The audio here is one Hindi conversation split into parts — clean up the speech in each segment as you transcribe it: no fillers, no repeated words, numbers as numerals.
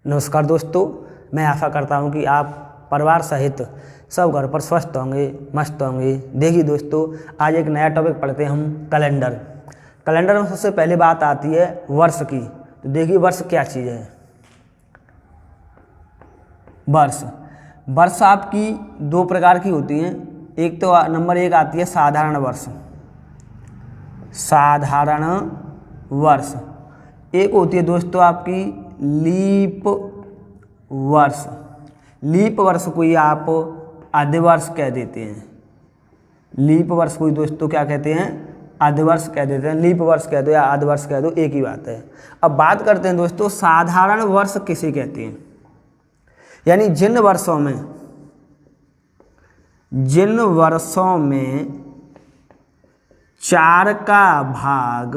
नमस्कार दोस्तों, मैं आशा करता हूं कि आप परिवार सहित सब घर पर स्वस्थ होंगे, मस्त होंगे। देखिए दोस्तों, आज एक नया टॉपिक पढ़ते हैं हम कैलेंडर। कैलेंडर में सबसे पहले बात आती है वर्ष की। तो देखिए वर्ष क्या चीज़ है। वर्ष आपकी दो प्रकार की होती हैं। एक तो नंबर एक आती है साधारण वर्ष। साधारण वर्ष एक होती है दोस्तों आपकी लीप वर्ष। लीप वर्ष को ही आप अधिवर्ष कह देते हैं। लीप वर्ष को ही दोस्तों क्या कहते हैं? अधिवर्ष कह देते हैं। लीप वर्ष कह दो या अधिवर्ष कह दो, एक ही बात है। अब बात करते हैं दोस्तों साधारण वर्ष किसे कहते हैं। यानी जिन वर्षों में 4 का भाग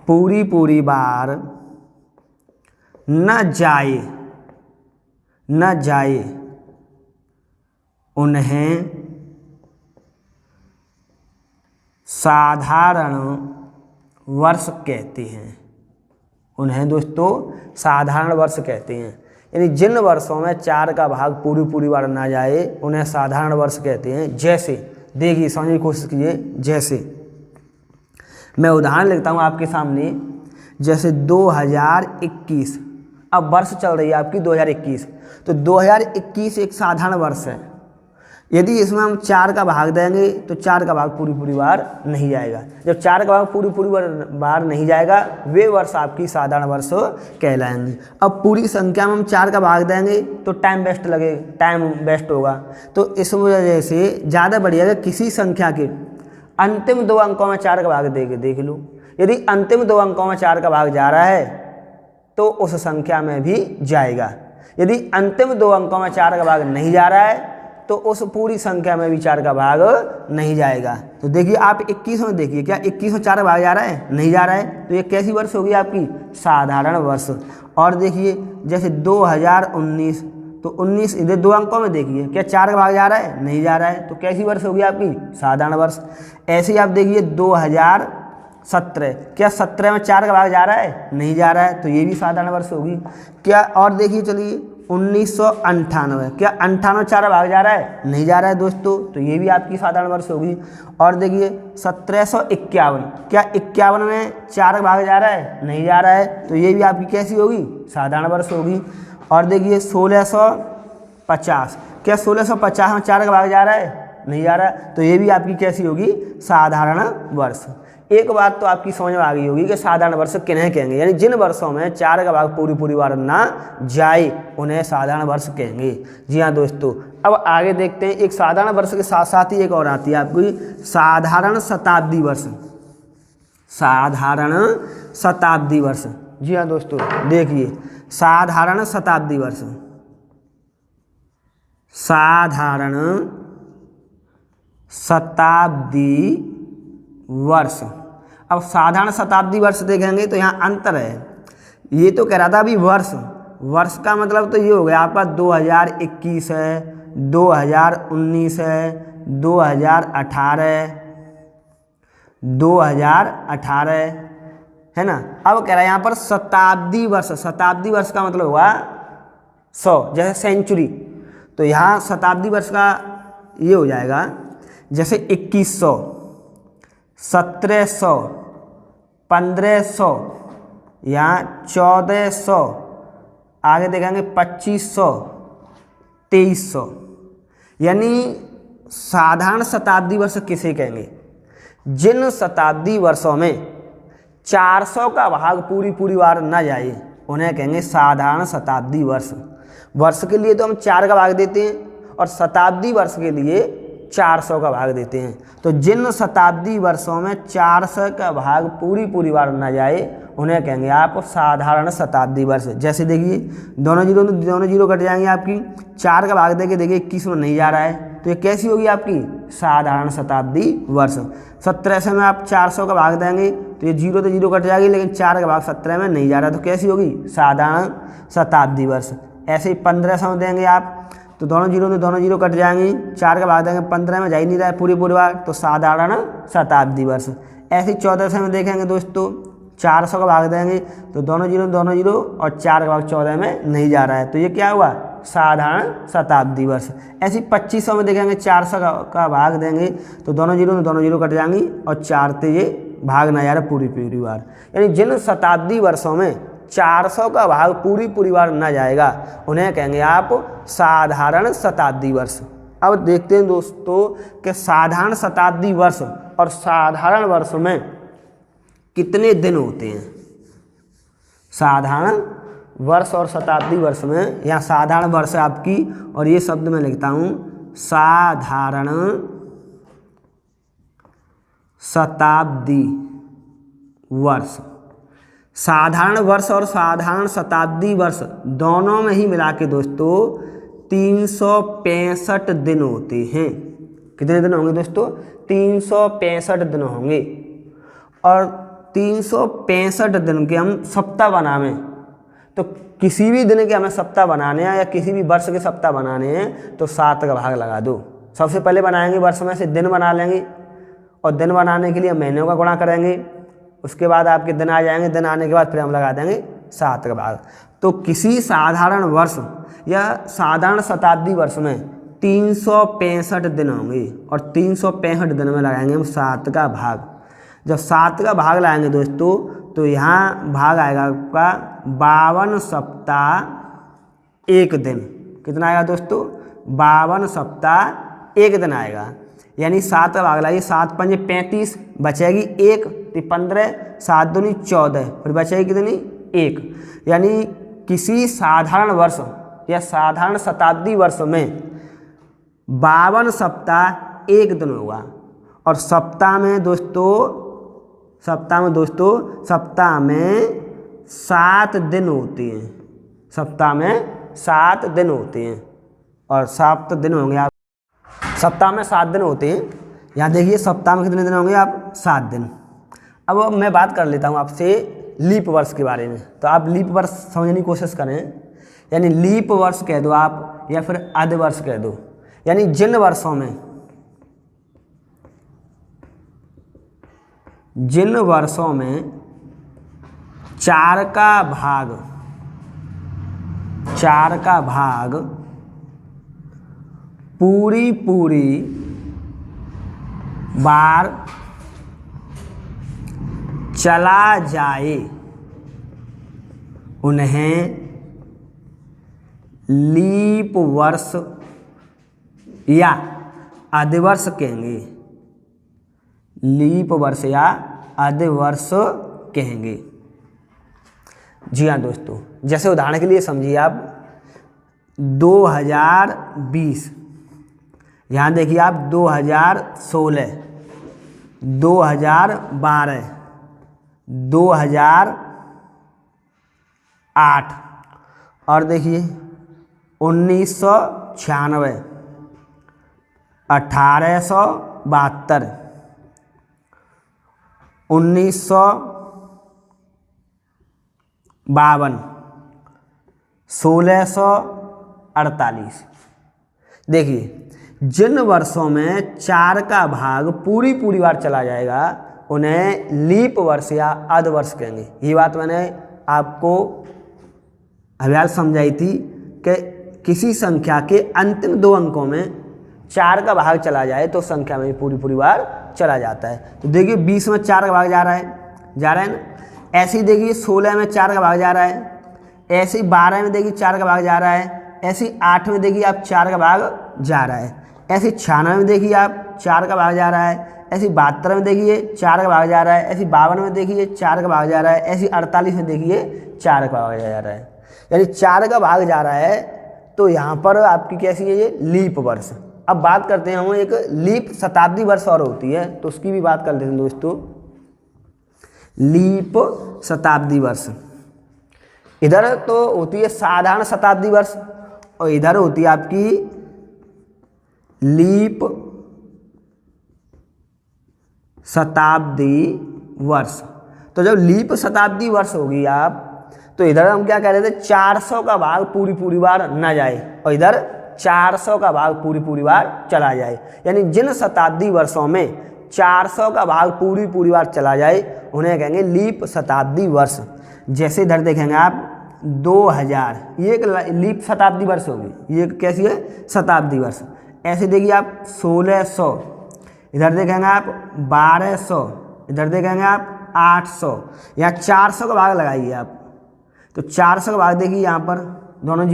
पूरी बार न जाए उन्हें साधारण वर्ष कहते हैं। उन्हें दोस्तों साधारण वर्ष कहते हैं। यानी जिन वर्षों में 4 का भाग पूरी बार ना जाए उन्हें साधारण वर्ष कहते हैं। जैसे देखिए, समझने की कोशिश कीजिए। जैसे मैं उदाहरण लिखता हूँ आपके सामने। जैसे 2021, अब वर्ष चल रही है आपकी 2021, तो 2021 एक साधारण वर्ष है। यदि इसमें हम 4 का भाग देंगे तो 4 का भाग पूरी बार नहीं जाएगा। जब 4 का भाग पूरी बार नहीं जाएगा, वे वर्ष आपकी साधारण वर्ष कहलाएंगे। अब पूरी संख्या में हम 4 का भाग देंगे तो टाइम वेस्ट होगा। तो इस वजह से ज़्यादा बढ़िया किसी संख्या के अंतिम 2 अंकों में 4 का भाग देख लो। यदि अंतिम 2 अंकों में 4 का भाग जा रहा है तो उस संख्या में भी जाएगा। यदि अंतिम 2 अंकों में 4 का भाग नहीं जा रहा है तो उस पूरी संख्या में भी 4 का भाग नहीं जाएगा। तो देखिए आप 21 में देखिए, क्या 21 में 4 का भाग जा रहा है? नहीं जा रहा है। तो ये कैसी वर्ष होगी आपकी? साधारण वर्ष। और देखिए जैसे 2019, तो 19 इधर 2 अंकों में देखिए, क्या 4 का भाग जा रहा है? नहीं जा रहा है। तो कैसी वर्ष होगी आपकी? साधारण वर्ष। ऐसे ही आप देखिए 2017, क्या 17 में 4 का भाग जा रहा है? नहीं जा रहा है। तो ये भी साधारण वर्ष होगी। क्या और देखिए चलिए 1998, क्या 98 4 का भाग जा रहा है? नहीं जा रहा है दोस्तों। तो ये भी आपकी साधारण वर्ष होगी। और देखिए 1751, क्या 51 में 4 का भाग जा रहा है? नहीं जा रहा है। तो ये भी आपकी कैसी होगी? साधारण वर्ष होगी। और देखिए 1650, क्या 1650 में 4 का भाग जा रहा है? नहीं जा रहा है। तो ये भी आपकी कैसी होगी? साधारण वर्ष। एक बात तो आपकी समझ में आ गई होगी कि साधारण वर्ष किन्हें कहेंगे। यानी जिन वर्षों में 4 का भाग पूरी बार ना जाए उन्हें साधारण वर्ष कहेंगे। जी हाँ दोस्तों, अब आगे देखते हैं। एक साधारण वर्ष के साथ साथ ही एक और आती है आपकी साधारण शताब्दी वर्ष। साधारण शताब्दी वर्ष। जी हाँ दोस्तों, देखिए साधारण शताब्दी वर्ष। साधारण शताब्दी वर्ष। अब साधारण शताब्दी वर्ष देखेंगे तो यहाँ अंतर है। ये तो कह रहा था अभी वर्ष का मतलब तो ये हो गया आपका 2021 है, 2019 है, 2018 है ना। अब कह रहा है यहाँ पर शताब्दी वर्ष। शताब्दी वर्ष का मतलब हुआ 100, जैसे सेंचुरी। तो यहाँ शताब्दी वर्ष का ये हो जाएगा जैसे 2100, 1700, 1500, यहाँ 1400, आगे देखेंगे 2500, 2300। यानी साधारण शताब्दी वर्ष किसे कहेंगे? जिन शताब्दी वर्षों में 400 का भाग पूरी बार न जाए उन्हें कहेंगे साधारण शताब्दी वर्ष। वर्ष के लिए तो हम 4 का भाग देते हैं और शताब्दी वर्ष के लिए 400 का भाग देते हैं। तो जिन शताब्दी वर्षों में 400 का भाग पूरी बार न जाए उन्हें कहेंगे आप साधारण शताब्दी वर्ष। जैसे देखिए दोनों जीरो कट जाएंगे आपकी। 4 का भाग देके देखिए 21 में नहीं जा रहा है, तो ये कैसी होगी आपकी? साधारण शताब्दी वर्ष। 1700 में आप 400 का भाग देंगे तो ये जीरो तो जीरो कट जाएगी, लेकिन 4 का भाग 17 में नहीं जा रहा, तो कैसी होगी? साधारण शताब्दी वर्ष। ऐसे ही 1500 में देंगे आप तो दोनों जीरो कट जाएंगी, 4 का भाग देंगे 15 में जा ही नहीं रहा है पूरी बार, तो साधारण शताब्दी वर्ष। ऐसे 1400 में देखेंगे दोस्तों 400 का भाग देंगे तो दोनों जीरो और 4 का भाग 14 में नहीं जा रहा है, तो ये क्या हुआ साधारण शताब्दी वर्ष। ऐसे 2500 में देखेंगे 400 का भाग देंगे तो दोनों जीरो कट जाएंगी और 4 से ये भाग ना जा रहा पूरी पूरी बार। यानी जिन शताब्दी वर्षों में 400 का भाग पूरी बार ना जाएगा उन्हें कहेंगे आप साधारण शताब्दी वर्ष। अब देखते हैं दोस्तों कि साधारण शताब्दी वर्ष और साधारण वर्ष में कितने दिन होते हैं। साधारण वर्ष और शताब्दी वर्ष में, यहाँ साधारण वर्ष है आपकी और ये शब्द मैं लिखता हूँ साधारण शताब्दी वर्ष। साधारण वर्ष और साधारण शताब्दी वर्ष दोनों में ही मिला के दोस्तों 365 दिन होते हैं। कितने दिन होंगे दोस्तों 365 दिन होंगे। और 365 दिन के हम सप्ताह बनावें तो किसी भी दिन के हमें सप्ताह बनाने हैं या किसी भी वर्ष के सप्ताह बनाने हैं तो 7 का भाग लगा दो। सबसे पहले बनाएंगे वर्ष में से दिन बना लेंगे और दिन बनाने के लिए महीनों का गुणा करेंगे, उसके बाद आपके दिन आ जाएंगे, दिन आने के बाद फिर हम लगा देंगे 7 का भाग। तो किसी साधारण वर्ष या साधारण शताब्दी वर्ष में 365 दिन होंगे और 365 दिन में लगाएंगे हम 7 का भाग। जब 7 का भाग लगाएंगे दोस्तों तो यहाँ भाग आएगा आपका 52 सप्ताह 1 दिन। कितना आएगा दोस्तों 52 सप्ताह 1 दिन आएगा। यानी 7 का भाग लगाइए, 7 पंजे 35 बचेगी 1 तो 15, 7 दूनी 14 फिर बचेगी कितनी 1। यानी किसी साधारण वर्ष या साधारण शताब्दी वर्ष में 52 सप्ताह 1 दिन होगा। और सप्ताह में दोस्तों सप्ताह में 7 दिन होते हैं। सप्ताह में 7 दिन होते हैं और 7 दिन होंगे आप सप्ताह में 7 दिन होते हैं। यहाँ देखिए सप्ताह में कितने दिन होंगे आप 7 दिन। अब मैं बात कर लेता हूँ आपसे लीप वर्ष के बारे में। तो आप लीप वर्ष समझने की कोशिश करें, यानी लीप वर्ष कह दो आप या फिर अर्ध वर्ष कह दो। यानी जिन वर्षों में 4 का भाग पूरी बार चला जाए उन्हें लीप वर्ष या अधिवर्ष कहेंगे। लीप वर्ष या अधिवर्ष कहेंगे। जी हाँ दोस्तों, जैसे उदाहरण के लिए समझिए आप 2020, यहाँ देखिए आप 2016, 2012, 2008 और देखिए 1996, 1872, 1952, 1648। देखिए जिन वर्षों में 4 का भाग पूरी बार चला जाएगा उन्हें लीप वर्ष या अर्ध वर्ष कहेंगे। ये बात मैंने आपको अभ्यास समझाई थी कि किसी संख्या के अंतिम 2 अंकों में 4 का भाग चला जाए तो संख्या में पूरी बार चला जाता है। तो देखिए 20 में 4 का भाग जा रहा है ना। ऐसे ही देखिए 16 में 4 का भाग जा रहा है, ऐसे ही 12 में देखिए 4 का भाग जा रहा है, ऐसे ही 8 में देखिए आप 4 का भाग जा रहा है, ऐसे 96 में देखिए आप 4 का भाग जा रहा है, ऐसे 72 में देखिए 4 का भाग जा रहा है, ऐसे 52 में देखिए 4 का भाग जा रहा है, ऐसे 48 में देखिए 4 का भाग जा रहा है। यानी 4 का भाग जा रहा है तो यहाँ पर आपकी कैसी है ये लीप वर्ष। अब बात करते हैं हम एक लीप शताब्दी वर्ष और होती है तो उसकी भी बात कर लेते हैं दोस्तों। लीप शताब्दी वर्ष इधर तो होती है साधारण शताब्दी वर्ष और इधर होती है आपकी लीप शताब्दी वर्ष। तो जब लीप शताब्दी वर्ष होगी आप तो इधर हम क्या कह रहे थे 400 का भाग पूरी बार ना जाए और इधर 400 का भाग पूरी बार चला जाए। यानी जिन शताब्दी वर्षों में 400 का भाग पूरी बार चला जाए उन्हें कहेंगे लीप शताब्दी वर्ष। जैसे इधर देखेंगे आप 2000, ये एक लीप शताब्दी वर्ष होगी, ये कैसी है, शताब्दी वर्ष। ऐसे देखिए आप 1600, इधर देखेंगे आप 1200, इधर देखेंगे आप 800, यहाँ 400 का भाग लगाइए आप। तो 400 का भाग देखिए यहाँ पर दोनों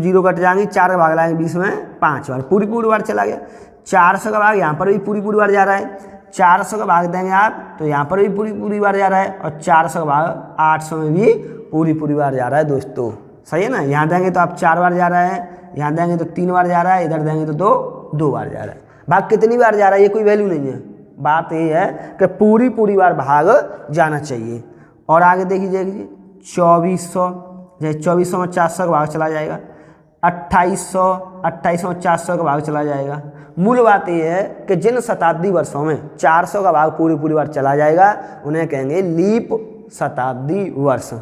जीरो कट जाएंगे, 4 का भाग लगाएंगे बीच में 5 बार, पूरी बार चला गया। 400 का भाग यहाँ पर भी पूरी बार जा रहा है, 400 का भाग देंगे आप तो यहाँ पर भी पूरी बार जा रहा है, और 400 का भाग 800 में भी पूरी बार जा रहा है दोस्तों। सही है ना। यहाँ देंगे तो आप 4 बार जा रहा है, यहाँ देंगे तो 3 बार जा रहा है, इधर देंगे तो 2 बार जा रहा है। भाग कितनी बार जा रहा है ये कोई वैल्यू नहीं है, बात ये है कि पूरी बार भाग जाना चाहिए। और आगे देखिए 2400, जैसे 2400 में 400 का भाग चला जाएगा, 2800 में 400 का भाग चला जाएगा। मूल बात यह है कि जिन शताब्दी वर्षों में 400 का भाग पूरी बार चला जाएगा उन्हें कहेंगे लीप शताब्दी वर्ष।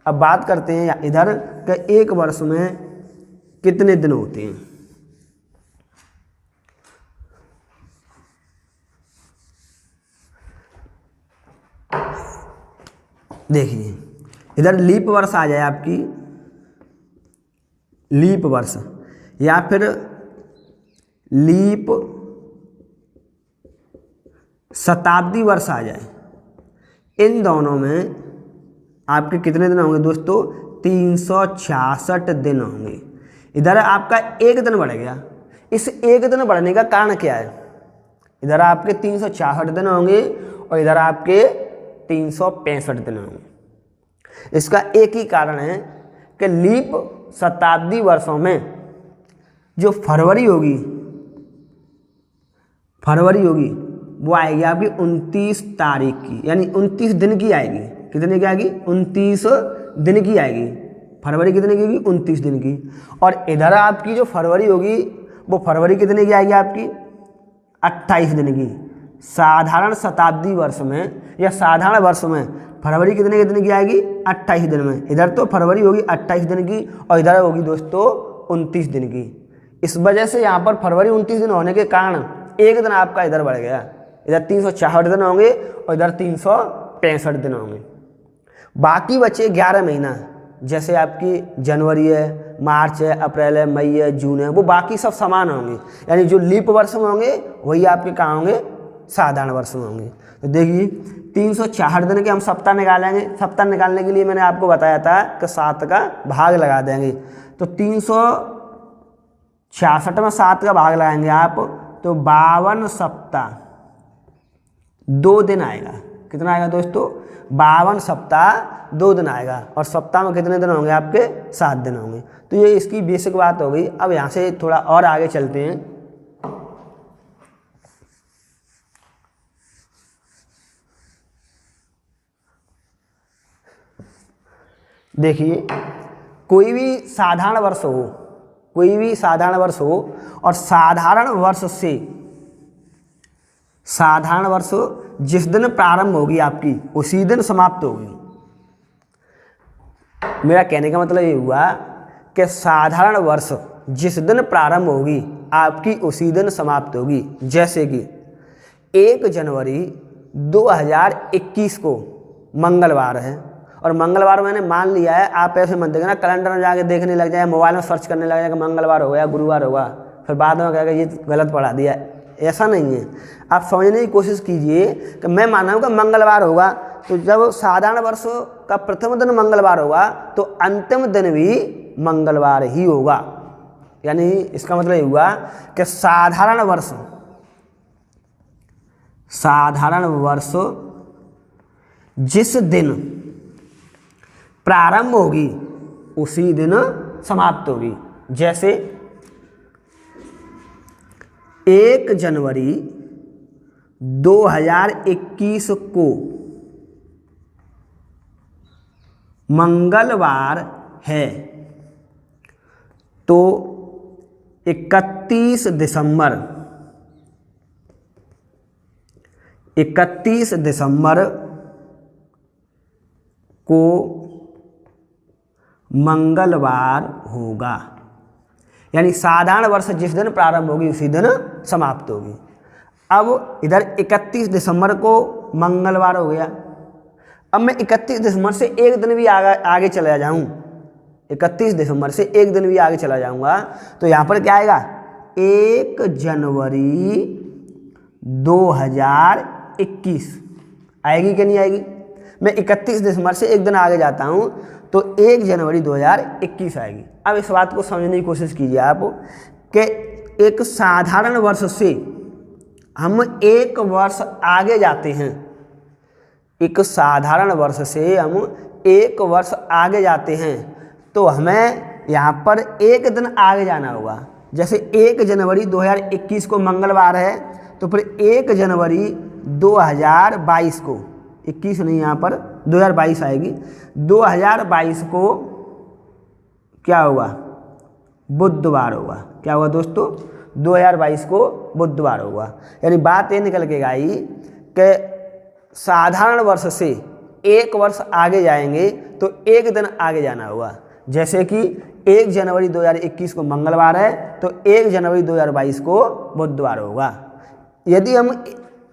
अब बात करते हैं इधर कि एक वर्ष में कितने दिन होते हैं। देखिए इधर लीप वर्ष आ जाए आपकी, लीप वर्ष या फिर लीप शताब्दी वर्ष आ जाए, इन दोनों में आपके कितने दिन होंगे दोस्तों, 366 दिन होंगे। इधर आपका एक दिन बढ़ गया, इस एक दिन बढ़ने का कारण क्या है, इधर आपके 366 दिन होंगे और इधर आपके 365 दिन होंगे। इसका एक ही कारण है कि लीप शताब्दी वर्षों में जो फरवरी होगी वो आएगी आपकी 29 तारीख की, यानी 29 दिन की आएगी। कितने की आएगी, 29 दिन की आएगी। फरवरी कितने की होगी, 29 दिन की। और इधर आपकी जो फरवरी होगी वो फरवरी कितने की आएगी आपकी, 28 दिन की। साधारण शताब्दी वर्ष में या साधारण वर्ष में फरवरी कितने दिन की आएगी, 28 दिन में। इधर तो फरवरी होगी 28 दिन की और इधर होगी दोस्तों 29 दिन की। इस वजह से यहाँ पर फरवरी 29 दिन होने के कारण एक दिन आपका इधर बढ़ गया, इधर 366 दिन होंगे और इधर 365 दिन होंगे। बाकी बचे 11 महीना, जैसे आपकी जनवरी है, मार्च है, अप्रैल है, मई है, जून है, वो बाकी सब समान होंगे। यानी जो लीप वर्ष में होंगे वही आपके कहाँ होंगे, साधारण वर्ष में होंगे। तो देखिए 366 दिन के हम सप्ताह निकालेंगे। सप्ताह निकालने के लिए मैंने आपको बताया था कि 7 का भाग लगा देंगे। तो 366 में 7 का भाग लगाएंगे आप तो 52 सप्ताह 2 दिन आएगा। कितना आएगा दोस्तों, 52 सप्ताह 2 दिन आएगा। और सप्ताह में कितने दिन होंगे आपके, 7 दिन होंगे। तो ये इसकी बेसिक बात हो गई। अब यहाँ से थोड़ा और आगे चलते हैं। देखिए कोई भी साधारण वर्ष हो और साधारण वर्ष जिस दिन प्रारंभ होगी आपकी उसी दिन समाप्त होगी। मेरा कहने का मतलब ये हुआ कि साधारण वर्ष जिस दिन प्रारंभ होगी आपकी उसी दिन समाप्त होगी। जैसे कि 1 जनवरी 2021 को मंगलवार है और मंगलवार मैंने मान लिया है। आप ऐसे मत देखना कैलेंडर में जाके देखने लग जाए, मोबाइल में सर्च करने लग जाए कि मंगलवार होगा या गुरुवार होगा, फिर बाद में कहेगा ये गलत पढ़ा दिया। ऐसा नहीं है। आप समझने की कोशिश कीजिए कि मैं माना हूँ कि मंगलवार होगा, तो जब साधारण वर्ष का प्रथम दिन मंगलवार होगा तो अंतिम दिन भी मंगलवार ही होगा। यानी इसका मतलब ये हुआ कि साधारण वर्ष जिस दिन प्रारंभ होगी उसी दिन समाप्त होगी। जैसे 1 जनवरी 2021 को मंगलवार है तो 31 दिसंबर को मंगलवार होगा। यानी साधारण वर्ष जिस दिन प्रारंभ होगी उसी दिन समाप्त होगी। अब इधर 31 दिसंबर को मंगलवार हो गया। अब मैं 31 दिसंबर से एक दिन भी आगे चला जाऊं, 31 दिसंबर से एक दिन भी आगे चला जाऊंगा, तो यहाँ पर क्या आएगा, 1 जनवरी 2021 आएगी कि नहीं आएगी। मैं 31 दिसंबर से एक दिन आगे जाता हूँ तो 1 जनवरी 2021 आएगी। अब इस बात को समझने की कोशिश कीजिए आप कि एक साधारण वर्ष से हम एक वर्ष आगे जाते हैं, एक साधारण वर्ष से हम एक वर्ष आगे जाते हैं, तो हमें यहाँ पर एक दिन आगे जाना होगा। जैसे 1 जनवरी 2021 को मंगलवार है, तो फिर 1 जनवरी 2022 को, 21 नहीं यहाँ पर 2022 आएगी, 2022 को क्या होगा, बुधवार होगा। क्या होगा दोस्तों, 2022 को बुधवार होगा। यानी बात ये निकल के आई कि साधारण वर्ष से एक वर्ष आगे जाएंगे तो एक दिन आगे जाना होगा। जैसे कि 1 जनवरी 2021 को मंगलवार है तो 1 जनवरी 2022 को बुधवार होगा। यदि हम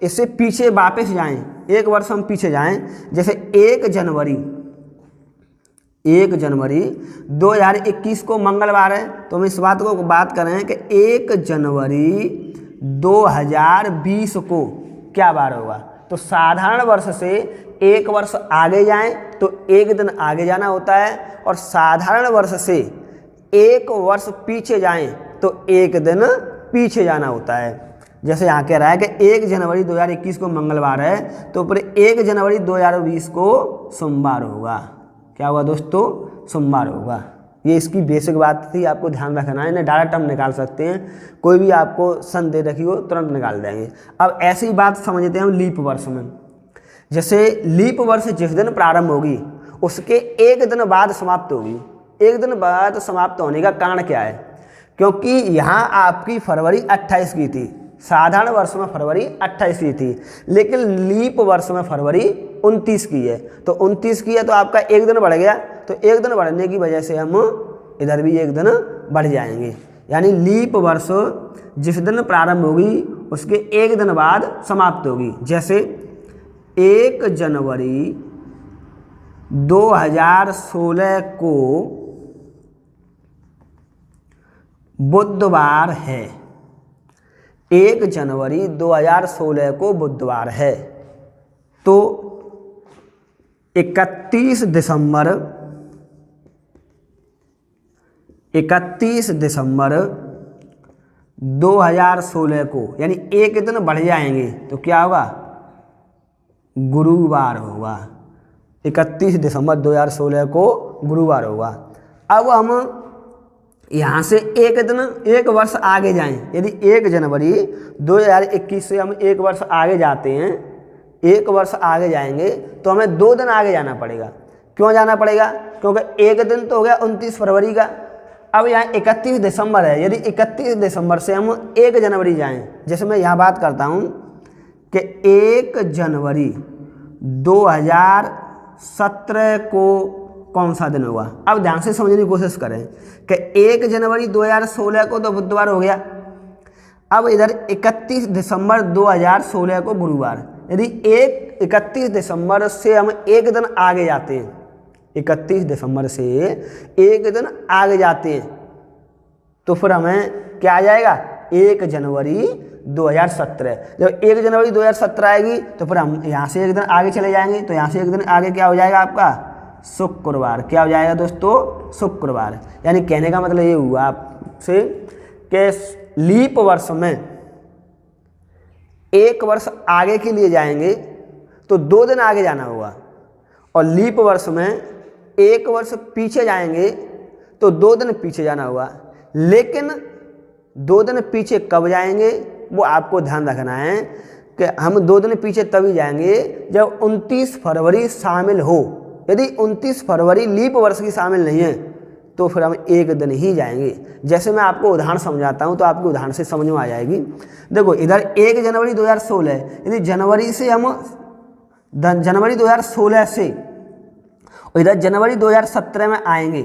इससे पीछे वापस जाएं, एक वर्ष हम पीछे जाएं, जैसे 1 जनवरी 2021 को मंगलवार है, तो हम इस बात को बात कर रहे हैं कि 1 जनवरी 2020 को क्या बार होगा। तो साधारण वर्ष से एक वर्ष आगे जाएं तो एक दिन आगे जाना होता है, और साधारण वर्ष से एक वर्ष पीछे जाएं तो एक दिन पीछे जाना होता है। जैसे यहाँ कह रहा है कि 1 जनवरी 2021 को मंगलवार है, तो फिर 1 जनवरी 2020 को सोमवार होगा। क्या होगा दोस्तों, सोमवार होगा। ये इसकी बेसिक बात थी, आपको ध्यान रखना है। इन्हें डायरेक्ट हम निकाल सकते हैं, कोई भी आपको सन दे रखी हो तुरंत निकाल देंगे। अब ऐसी ही बात समझते हैं हम लीप वर्ष में। जैसे लीप वर्ष जिस दिन प्रारंभ होगी उसके एक दिन बाद समाप्त होगी। एक दिन बाद समाप्त होने का कारण क्या है, क्योंकि यहाँ आपकी फरवरी 28 की थी, साधारण वर्ष में फरवरी 28 की थी, लेकिन लीप वर्ष में फरवरी 29 की है। तो 29 की है तो आपका एक दिन बढ़ गया, तो एक दिन बढ़ने की वजह से हम इधर भी एक दिन बढ़ जाएंगे। यानी लीप वर्ष जिस दिन प्रारंभ होगी उसके एक दिन बाद समाप्त होगी। जैसे 1 जनवरी 2016 को बुधवार है, 1 जनवरी 2016 को बुधवार है, तो 31 दिसंबर 2016 को, यानी एक दिन बढ़ जाएंगे तो क्या होगा, गुरुवार होगा। 31 दिसंबर 2016 को गुरुवार होगा। अब हम यहाँ से एक दिन एक वर्ष आगे जाएं, यदि 1 जनवरी 2021 से हम एक वर्ष आगे जाते हैं, एक वर्ष आगे जाएंगे तो हमें 2 दिन आगे जाना पड़ेगा। क्यों जाना पड़ेगा, क्योंकि एक दिन तो हो गया 29 फरवरी का। अब यहाँ 31 दिसंबर है, यदि 31 दिसंबर से हम 1 जनवरी जाएं, जैसे मैं यहाँ बात करता हूँ कि 1 जनवरी 2017 को कौन सा दिन होगा। अब ध्यान से समझने की कोशिश करें कि 1 जनवरी 2016 को तो बुधवार हो गया। अब इधर 31 दिसंबर 2016 को गुरुवार। यदि 31 दिसंबर से हम एक दिन आगे जाते हैं, 31 दिसंबर से एक दिन आगे जाते हैं, तो फिर हमें क्या आ जाएगा, 1 जनवरी 2017। जब 1 जनवरी 2017 आएगी तो फिर हम यहाँ से एक दिन आगे चले जाएंगे, तो यहाँ से एक दिन आगे क्या हो जाएगा आपका, शुक्रवार। क्या हो जाएगा दोस्तों, शुक्रवार। यानी कहने का मतलब ये हुआ आपसे कि लीप वर्ष में एक वर्ष आगे के लिए जाएंगे तो 2 दिन आगे जाना होगा, और लीप वर्ष में एक वर्ष पीछे जाएंगे तो 2 दिन पीछे जाना होगा। लेकिन 2 दिन पीछे कब जाएंगे वो आपको ध्यान रखना है कि हम 2 दिन पीछे तभी जाएंगे जब 29 फरवरी शामिल हो। यदि 29 फरवरी लीप वर्ष की शामिल नहीं है तो फिर हम एक दिन ही जाएंगे। जैसे मैं आपको उदाहरण समझाता हूं तो आपको उदाहरण से समझ में आ जाएगी। देखो इधर 1 जनवरी 2016, यदि जनवरी से हम जनवरी 2016 से इधर जनवरी 2017 में आएंगे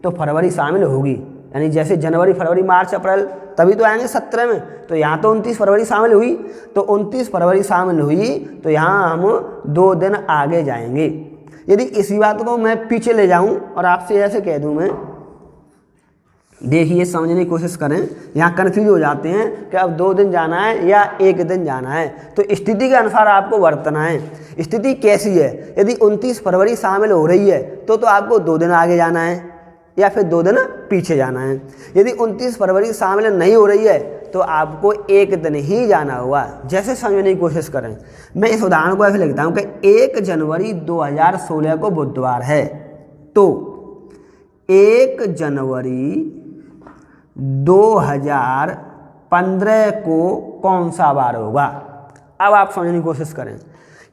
तो फरवरी शामिल होगी। यानी जैसे जनवरी फरवरी मार्च अप्रैल तभी तो आएंगे 17 में। तो यहाँ तो 29 फरवरी शामिल हुई, तो 29 फरवरी शामिल हुई तो यहाँ हम 2 दिन आगे जाएंगे। यदि इसी बात को मैं पीछे ले जाऊं और आपसे ऐसे कह दूं मैं, देखिए समझने की कोशिश करें, यहाँ कन्फ्यूज हो जाते हैं कि अब 2 दिन जाना है या 1 दिन जाना है। तो स्थिति के अनुसार आपको बरतना है। स्थिति कैसी है, यदि 29 फरवरी शामिल हो रही है तो आपको 2 दिन आगे जाना है या फिर 2 दिन पीछे जाना है। यदि 29 फरवरी शामिल नहीं हो रही है तो आपको 1 दिन ही जाना होगा। जैसे समझने की कोशिश करें, मैं इस उदाहरण को ऐसे लिखता हूँ कि 1 जनवरी 2016 को बुधवार है, तो 1 जनवरी 2015 को कौन सा वार होगा। अब आप समझने की कोशिश करें,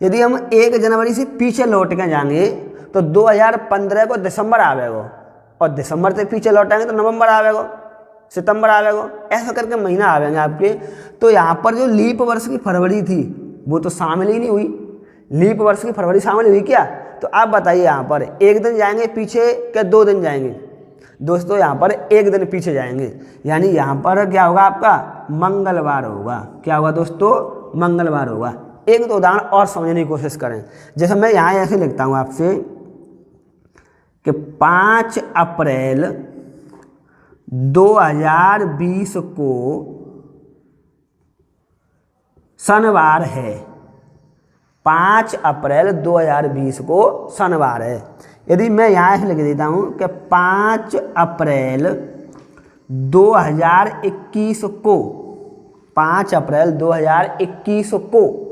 यदि हम 1 जनवरी से पीछे लौट के जाएंगे तो 2015 को दिसंबर आवेगा, और दिसंबर से पीछे लौटेंगे तो नवंबर आवेगा, सितंबर आवेगा, ऐसा करके महीना आवेंगे आपके। तो यहाँ पर जो लीप वर्ष की फरवरी थी वो तो शामिल ही नहीं हुई। लीप वर्ष की फरवरी शामिल हुई क्या? तो आप बताइए, यहाँ पर 1 दिन जाएंगे पीछे क्या 2 दिन जाएंगे? दोस्तों यहाँ पर 1 दिन पीछे जाएंगे, यानी यहाँ पर क्या होगा आपका मंगलवार होगा। क्या होगा दोस्तों? मंगलवार होगा। एक तो उदाहरण और समझने की कोशिश करें, जैसे मैं यहाँ ऐसे लिखता हूँ आपसे कि 5 अप्रैल 2020 को शनिवार है। 5 अप्रैल 2020 को शनिवार है। यदि मैं यहाँ ऐसे लिख देता हूँ कि 5 अप्रैल 2021 को, 5 अप्रैल 2021 को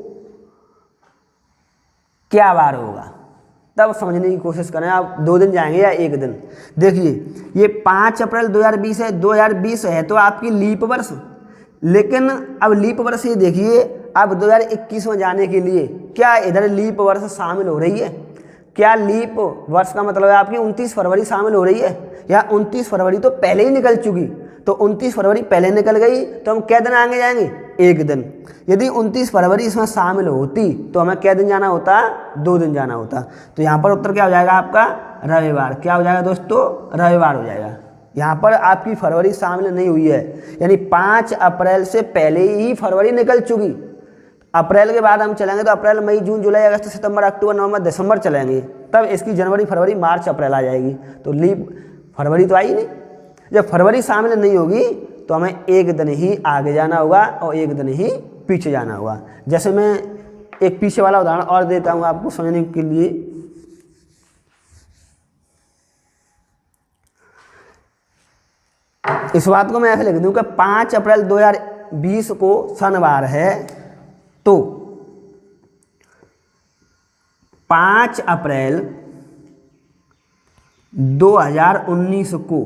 क्या वार होगा, तब समझने की कोशिश करें। आप 2 दिन जाएंगे या 1 दिन? देखिए ये 5 अप्रैल 2020 है, 2020 है तो आपकी लीप वर्ष, लेकिन अब लीप वर्ष ये देखिए, अब 2021 में जाने के लिए क्या इधर लीप वर्ष शामिल हो रही है? क्या लीप वर्ष का मतलब है आपकी 29 फरवरी शामिल हो रही है, या 29 फरवरी तो पहले ही निकल चुकी? तो 29 फरवरी पहले निकल गई तो हम क्या दिन आगे जाएंगे? 1 दिन। यदि 29 फरवरी इसमें शामिल होती तो हमें क्या दिन जाना होता? 2 दिन जाना होता। तो यहाँ पर उत्तर क्या हो जाएगा आपका? रविवार। क्या हो जाएगा दोस्तों? रविवार हो जाएगा। यहाँ पर आपकी फरवरी शामिल नहीं हुई है, यानी 5 अप्रैल से पहले ही फरवरी निकल चुकी। अप्रैल के बाद हम चलेंगे तो अप्रैल, मई, जून, जुलाई, अगस्त, सितंबर, अक्टूबर, नवंबर, दिसंबर चलेंगे, तब इसकी जनवरी, फरवरी, मार्च, अप्रैल आ जाएगी। तो लीप फरवरी तो आई नहीं। जब फरवरी शामिल नहीं होगी तो हमें 1 दिन ही आगे जाना होगा और 1 दिन ही पीछे जाना होगा। जैसे मैं एक पीछे वाला उदाहरण और देता हूँ आपको समझने के लिए। इस बात को मैं ऐसे लिख दूँ कि 5 अप्रैल 2020 को शनिवार है, तो 5 अप्रैल 2019 को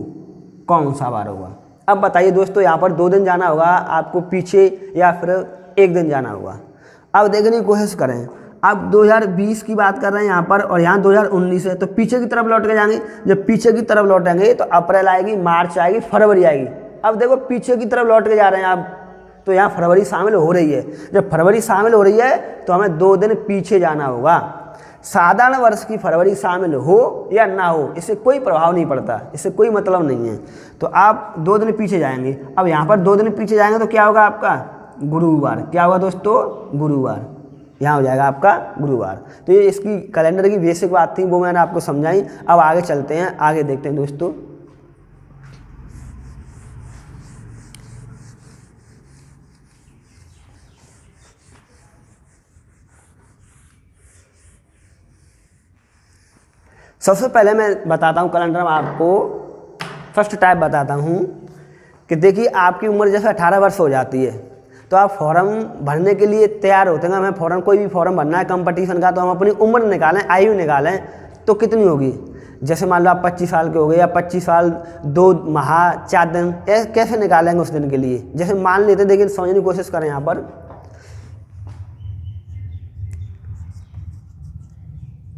कौन सा वार होगा? अब बताइए दोस्तों, यहाँ पर 2 दिन जाना होगा आपको पीछे या फिर 1 दिन जाना होगा? अब देखने की कोशिश करें, अब 2020 की बात कर रहे हैं यहाँ पर और यहाँ 2019 है, तो पीछे की तरफ लौट के जाएंगे। जब पीछे की तरफ लौटेंगे तो अप्रैल आएगी, मार्च आएगी, फरवरी आएगी। अब देखो पीछे की तरफ लौट के जा रहे हैं आप, तो यहाँ फरवरी शामिल हो रही है। जब फरवरी शामिल हो रही है तो हमें 2 दिन पीछे जाना होगा। साधारण वर्ष की फरवरी शामिल हो या ना हो, इससे कोई प्रभाव नहीं पड़ता, इससे कोई मतलब नहीं है। तो आप 2 दिन पीछे जाएंगे। अब यहाँ पर 2 दिन पीछे जाएंगे तो क्या होगा आपका? गुरुवार। क्या होगा दोस्तों? गुरुवार। यहाँ हो जाएगा आपका गुरुवार। तो ये इसकी कैलेंडर की बेसिक बात थी, वो मैंने आपको समझाई। अब आगे चलते हैं, आगे देखते हैं दोस्तों। सबसे पहले मैं बताता हूँ कैलेंडर में आपको फर्स्ट टाइप बताता हूँ कि देखिए आपकी उम्र जैसे 18 वर्ष हो जाती है तो आप फॉर्म भरने के लिए तैयार होते हैं। हमें फॉर्म, कोई भी फॉर्म भरना है कंपटीशन का, तो हम अपनी उम्र निकालें, आयु निकालें तो कितनी होगी। जैसे मान लो आप 25 साल के हो गए या 25 साल 2 माह 4 दिन, कैसे निकालेंगे उस दिन के लिए? जैसे मान लेते, देखिए समझने की कोशिश करें। यहाँ पर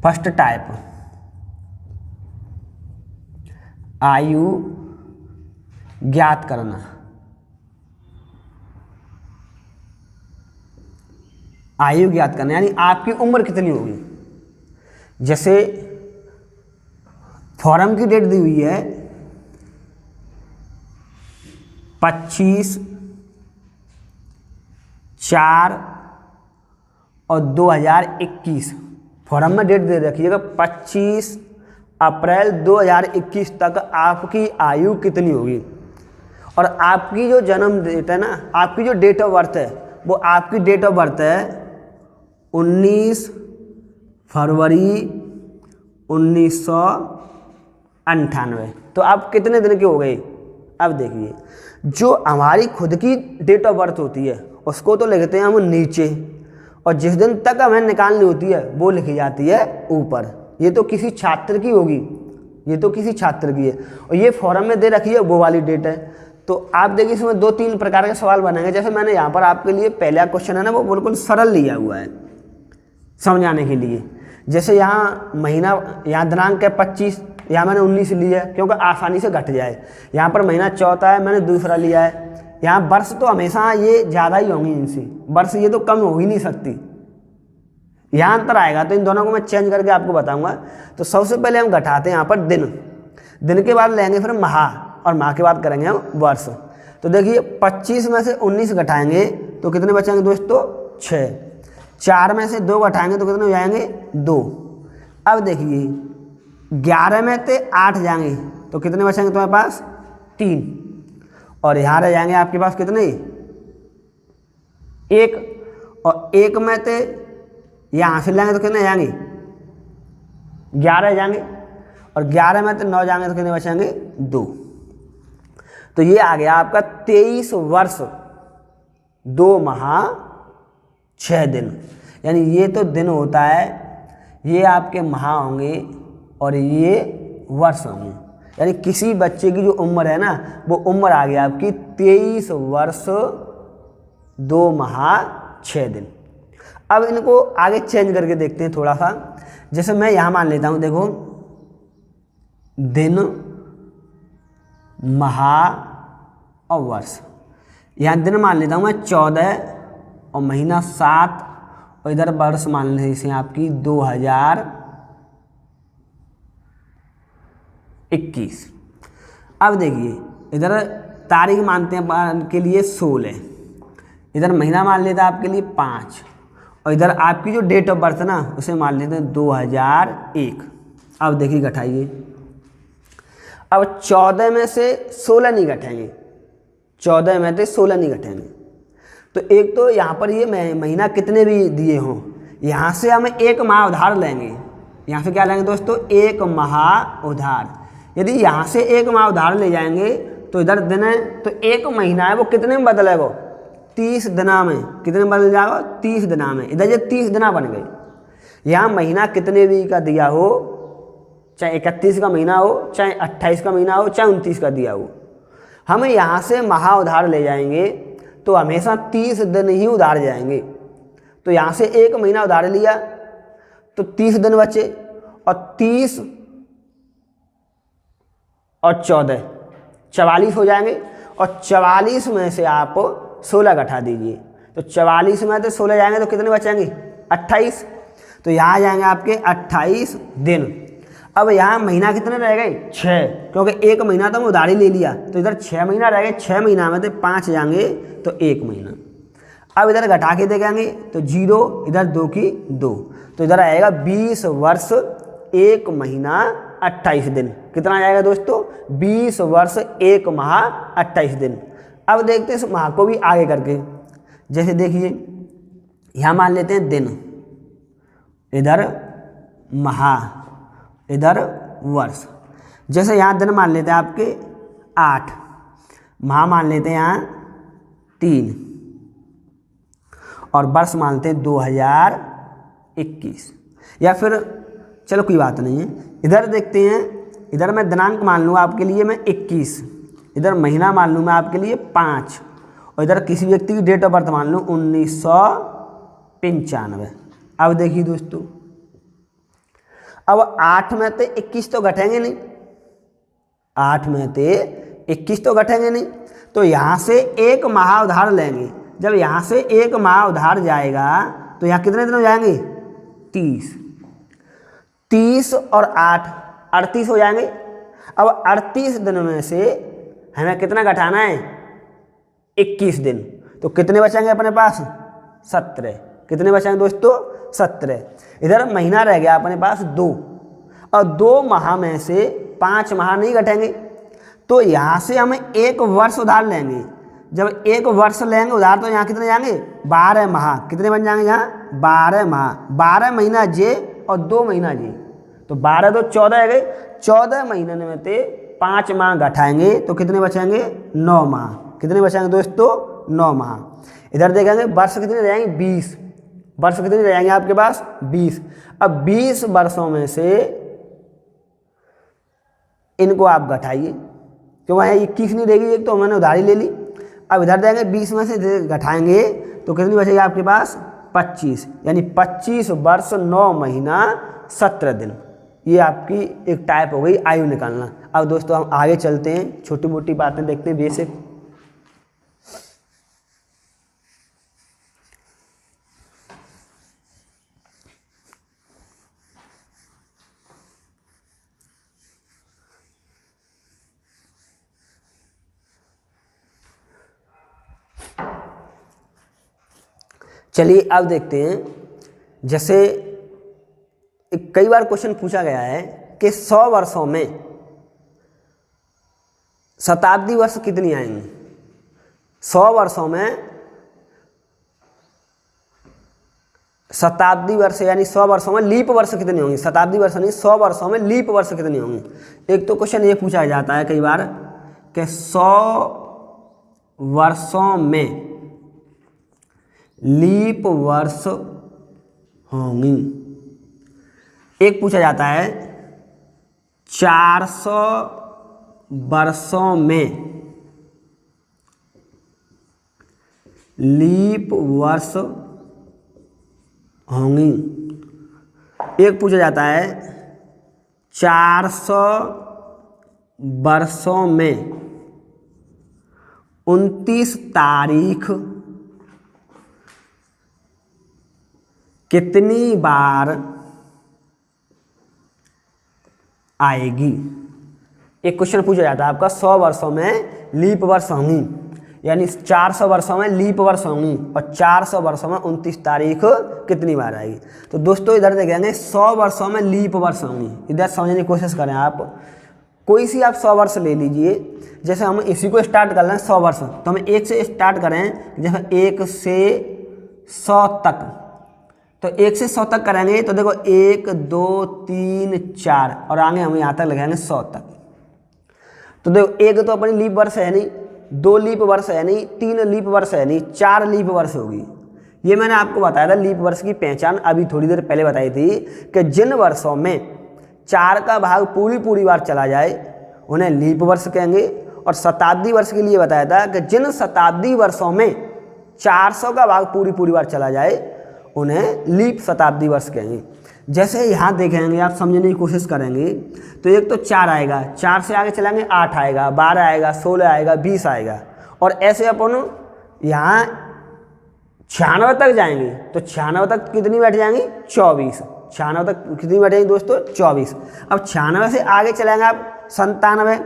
फर्स्ट टाइप, आयु ज्ञात करना। आयु ज्ञात करना यानी आपकी उम्र कितनी होगी। जैसे फॉर्म की डेट दी हुई है 25, 4 और 2021 फॉर्म में डेट दे रखिएगा। 25 अप्रैल 2021 तक आपकी आयु कितनी होगी। और आपकी जो जन्म डेट है ना, आपकी जो डेट ऑफ बर्थ है, वो आपकी डेट ऑफ बर्थ है 19 फरवरी 1998। तो आप कितने दिन के हो गए। अब देखिए, जो हमारी खुद की डेट ऑफ बर्थ होती है उसको तो लिखते हैं हम नीचे, और जिस दिन तक हमें निकालनी होती है वो लिखी जाती है ऊपर। ये तो किसी छात्र की होगी, ये तो किसी छात्र की है, और ये फॉर्म में दे रखी है वो वाली डेट है। तो आप देखिए, इसमें 2-3 प्रकार के सवाल बनेंगे। जैसे मैंने यहाँ पर आपके लिए पहला क्वेश्चन है ना, वो बिल्कुल सरल लिया हुआ है समझाने के लिए। जैसे यहाँ महीना, यहाँ दिनांक है 25, यहाँ मैंने 19 लिया है क्योंकि आसानी से घट जाए। यहाँ पर महीना चौथा है, मैंने दूसरा लिया है। यहाँ वर्ष तो हमेशा ये ज़्यादा ही होंगी इनसे, वर्ष ये तो कम हो ही नहीं सकती। यहाँ अंतर आएगा, तो इन दोनों को मैं चेंज करके आपको बताऊंगा। तो सबसे पहले हम घटाते हैं यहाँ पर दिन, दिन के बाद लेंगे फिर माह, और माह के बाद करेंगे हम वर्ष। तो देखिए, 25 में से 19 घटाएंगे तो कितने बचेंगे दोस्तों, 6। 4 में से 2 घटाएंगे तो कितने हो जाएंगे, 2। अब देखिए, 11 में से 8 जाएंगे तो कितने बचेंगे तुम्हारे पास, 3। और यहाँ रह जाएंगे आपके पास कितने, 1। और 1 में से यहाँ से लेंगे तो कितने जाएंगे, 11 जाएंगे। और 11 में से 9 जाएंगे तो कितने बचेंगे, 2। तो ये आ गया आपका 23 वर्ष 2 माह 6 दिन। यानी ये तो दिन होता है, ये आपके माह होंगे और ये वर्ष होंगे। यानी किसी बच्चे की जो उम्र है ना, वो उम्र आ गई आपकी 23 वर्ष 2 माह 6 दिन। अब इनको आगे चेंज करके देखते हैं थोड़ा सा। जैसे मैं यहाँ मान लेता हूँ, देखो, दिन, माह और वर्ष। यहाँ दिन मान लेता हूँ मैं 14 और महीना 7, और इधर वर्ष मान लेते हैं इसे आपकी 2021। अब देखिए, इधर तारीख मानते हैं के लिए 16, इधर महीना मान लेते हैं आपके लिए 5, और इधर आपकी जो डेट ऑफ बर्थ ना उसे मान लेते हैं 2001। अब देखिए घटाइए, अब 14 में से 16 नहीं घटेंगे, 14 में से 16 नहीं घटेंगे। तो एक तो यहाँ पर ये महीना कितने भी दिए हों, यहाँ से हम एक माह उधार लेंगे। यहाँ से क्या लेंगे दोस्तों, एक माह उधार। यदि यहाँ से एक माह उधार ले जाएंगे तो इधर दिन है, तो एक महीना है वो कितने में बदलेगा, 30 दिना में। कितने में बदल जाएगा, 30 दिना में। इधर ये 30 दिना बन गई। यहाँ महीना कितने भी का दिया हो, चाहे 31 का महीना हो, चाहे 28 का महीना हो, चाहे 29 का दिया हो, हम यहाँ से माह उधार ले जाएंगे तो हमेशा 30 दिन ही उधार जाएंगे। तो यहाँ से एक महीना उधार लिया तो 30 दिन बचे, और 30 और 14 44 हो जाएंगे। और 44 में से आप 16 घटा दीजिए, तो 44 में से 16 जाएंगे तो कितने बचेंगे, 28। तो यहाँ जाएंगे आपके 28 दिन। अब यहाँ महीना कितने रह गए, 6, क्योंकि एक महीना तो हम उधारी ले लिया, तो इधर 6 महीना रह गए। 6 महीना में से 5 जाएंगे तो 1 महीना। अब इधर घटा के देखेंगे तो 0, इधर 2 की 2, तो इधर आएगा 20 वर्ष 1 महीना 28 दिन। कितना जाएगा दोस्तों, 20 वर्ष 1 माह 28 दिन। अब देखते हैं इस माह को भी आगे करके। जैसे देखिए, यहाँ मान लेते हैं दिन, इधर माह, इधर वर्ष। जैसे यहाँ दिन मान लेते हैं आपके 8, माह मान लेते हैं यहाँ 3, और वर्ष मानते हैं 2021। या फिर चलो कोई बात नहीं है, इधर देखते हैं, इधर मैं दिनांक मान लूँ आपके लिए मैं 21, इधर महीना मान लूँ मैं आपके लिए 5, और इधर किसी व्यक्ति की डेट ऑफ बर्थ मान लूँ 1995। अब देखिए दोस्तों, अब 8 में से 21 तो घटेंगे नहीं, 8 में से 21 तो घटेंगे नहीं, तो यहाँ से एक माह उधार लेंगे। जब यहाँ से एक माह उधार जाएगा तो यहाँ कितने दिन हो जाएंगे, 30। 30 और 8 38 हो जाएंगे। अब 38 दिन में से हमें कितना घटाना है, 21 दिन। तो कितने बचेंगे अपने पास? 17। कितने बचेंगे दोस्तों? 17। इधर महीना रह गया अपने पास 2, और 2 माह में से 5 माह नहीं घटेंगे, तो यहाँ से हम एक वर्ष उधार लेंगे। जब एक वर्ष लेंगे उधार तो यहाँ कितने जाएंगे? 12 माह। कितने बन जाएंगे यहाँ? 12 माह। 12 महीना जे और 2 महीना जे, तो 12 तो 14 है गए। 14 महीने में से 5 माह घटाएंगे तो कितने बचेंगे? 9 माह। कितने बचेंगे दोस्तों? 9 माह। इधर देखेंगे वर्ष कितने रह जाएंगे? 20। वर्ष कितने रह जाएंगे आपके पास? 20। अब 20 वर्षों में से इनको आप घटाइए, क्यों वहाँ 21 नहीं रहेगी, एक तो मैंने उधारी ले ली। अब इधर देंगे 20 में से घटाएंगे तो कितनी बचेगी आपके पास? 25। यानी 25 वर्ष 9 महीना 17 दिन। ये आपकी एक टाइप हो गई आयु निकालना। अब दोस्तों हम आगे चलते हैं, छोटी मोटी बातें देखते हैं बेसिक। चलिए अब देखते हैं, जैसे कई बार क्वेश्चन पूछा गया है कि 100 वर्षों में शताब्दी वर्ष कितनी आएंगी? 100 वर्षों में शताब्दी वर्ष यानी 100 वर्षों में लीप वर्ष कितनी होंगी? शताब्दी वर्ष नहीं, 100 वर्षों में लीप वर्ष कितनी होंगी? एक तो क्वेश्चन ये पूछा जाता है कई बार कि 100 वर्षों में लीप वर्ष होंगी। एक पूछा जाता है 400 वर्षों में लीप वर्ष होंगी। एक पूछा जाता है 400 वर्षों में 29 तारीख कितनी बार आएगी? एक क्वेश्चन पूछा जाता है आपका 100 वर्षों में लीप वर्ष होंगी, यानी 400 वर्षों में लीप वर्ष होंगी और 400 वर्षों में 29 तारीख कितनी बार आएगी। तो दोस्तों इधर देखेंगे 100 वर्षों में लीप वर्ष होंगी। इधर समझने की कोशिश करें आप, कोई सी आप 100 वर्ष ले लीजिए। जैसे हम इसी को स्टार्ट कर लें 100 वर्ष, तो हम 1 से स्टार्ट करें, जैसे 1 से 100 तक, तो 1 से 100 तक करेंगे तो देखो 1 2 3 4 और आगे हम यहाँ तक लगाएंगे 100 तक। तो देखो 1 तो अपनी लीप वर्ष है नहीं, 2 लीप वर्ष है नहीं, 3 लीप वर्ष है नहीं, 4 लीप वर्ष होगी। ये मैंने आपको बताया था लीप वर्ष की पहचान अभी थोड़ी देर पहले बताई थी कि जिन वर्षों में 4 का भाग पूरी बार चला जाए उन्हें लीप वर्ष कहेंगे। और शताब्दी वर्ष के लिए बताया था कि जिन शताब्दी वर्षों में 400 का भाग पूरी बार चला जाए उन्हें लीप शताब्दी वर्ष कहेंगे। जैसे यहाँ देखेंगे आप, समझने की कोशिश करेंगे तो एक तो 4 आएगा, 4 से आगे चलेंगे 8 आएगा, 12 आएगा, 16 आएगा, 20 आएगा, और ऐसे अपन यहाँ 96 तक जाएंगे तो 96 तक कितनी बैठ जाएंगी? 24। 96 तक कितनी बैठेंगी दोस्तों? 24। अब 96 से आगे चलेंगे आप 97,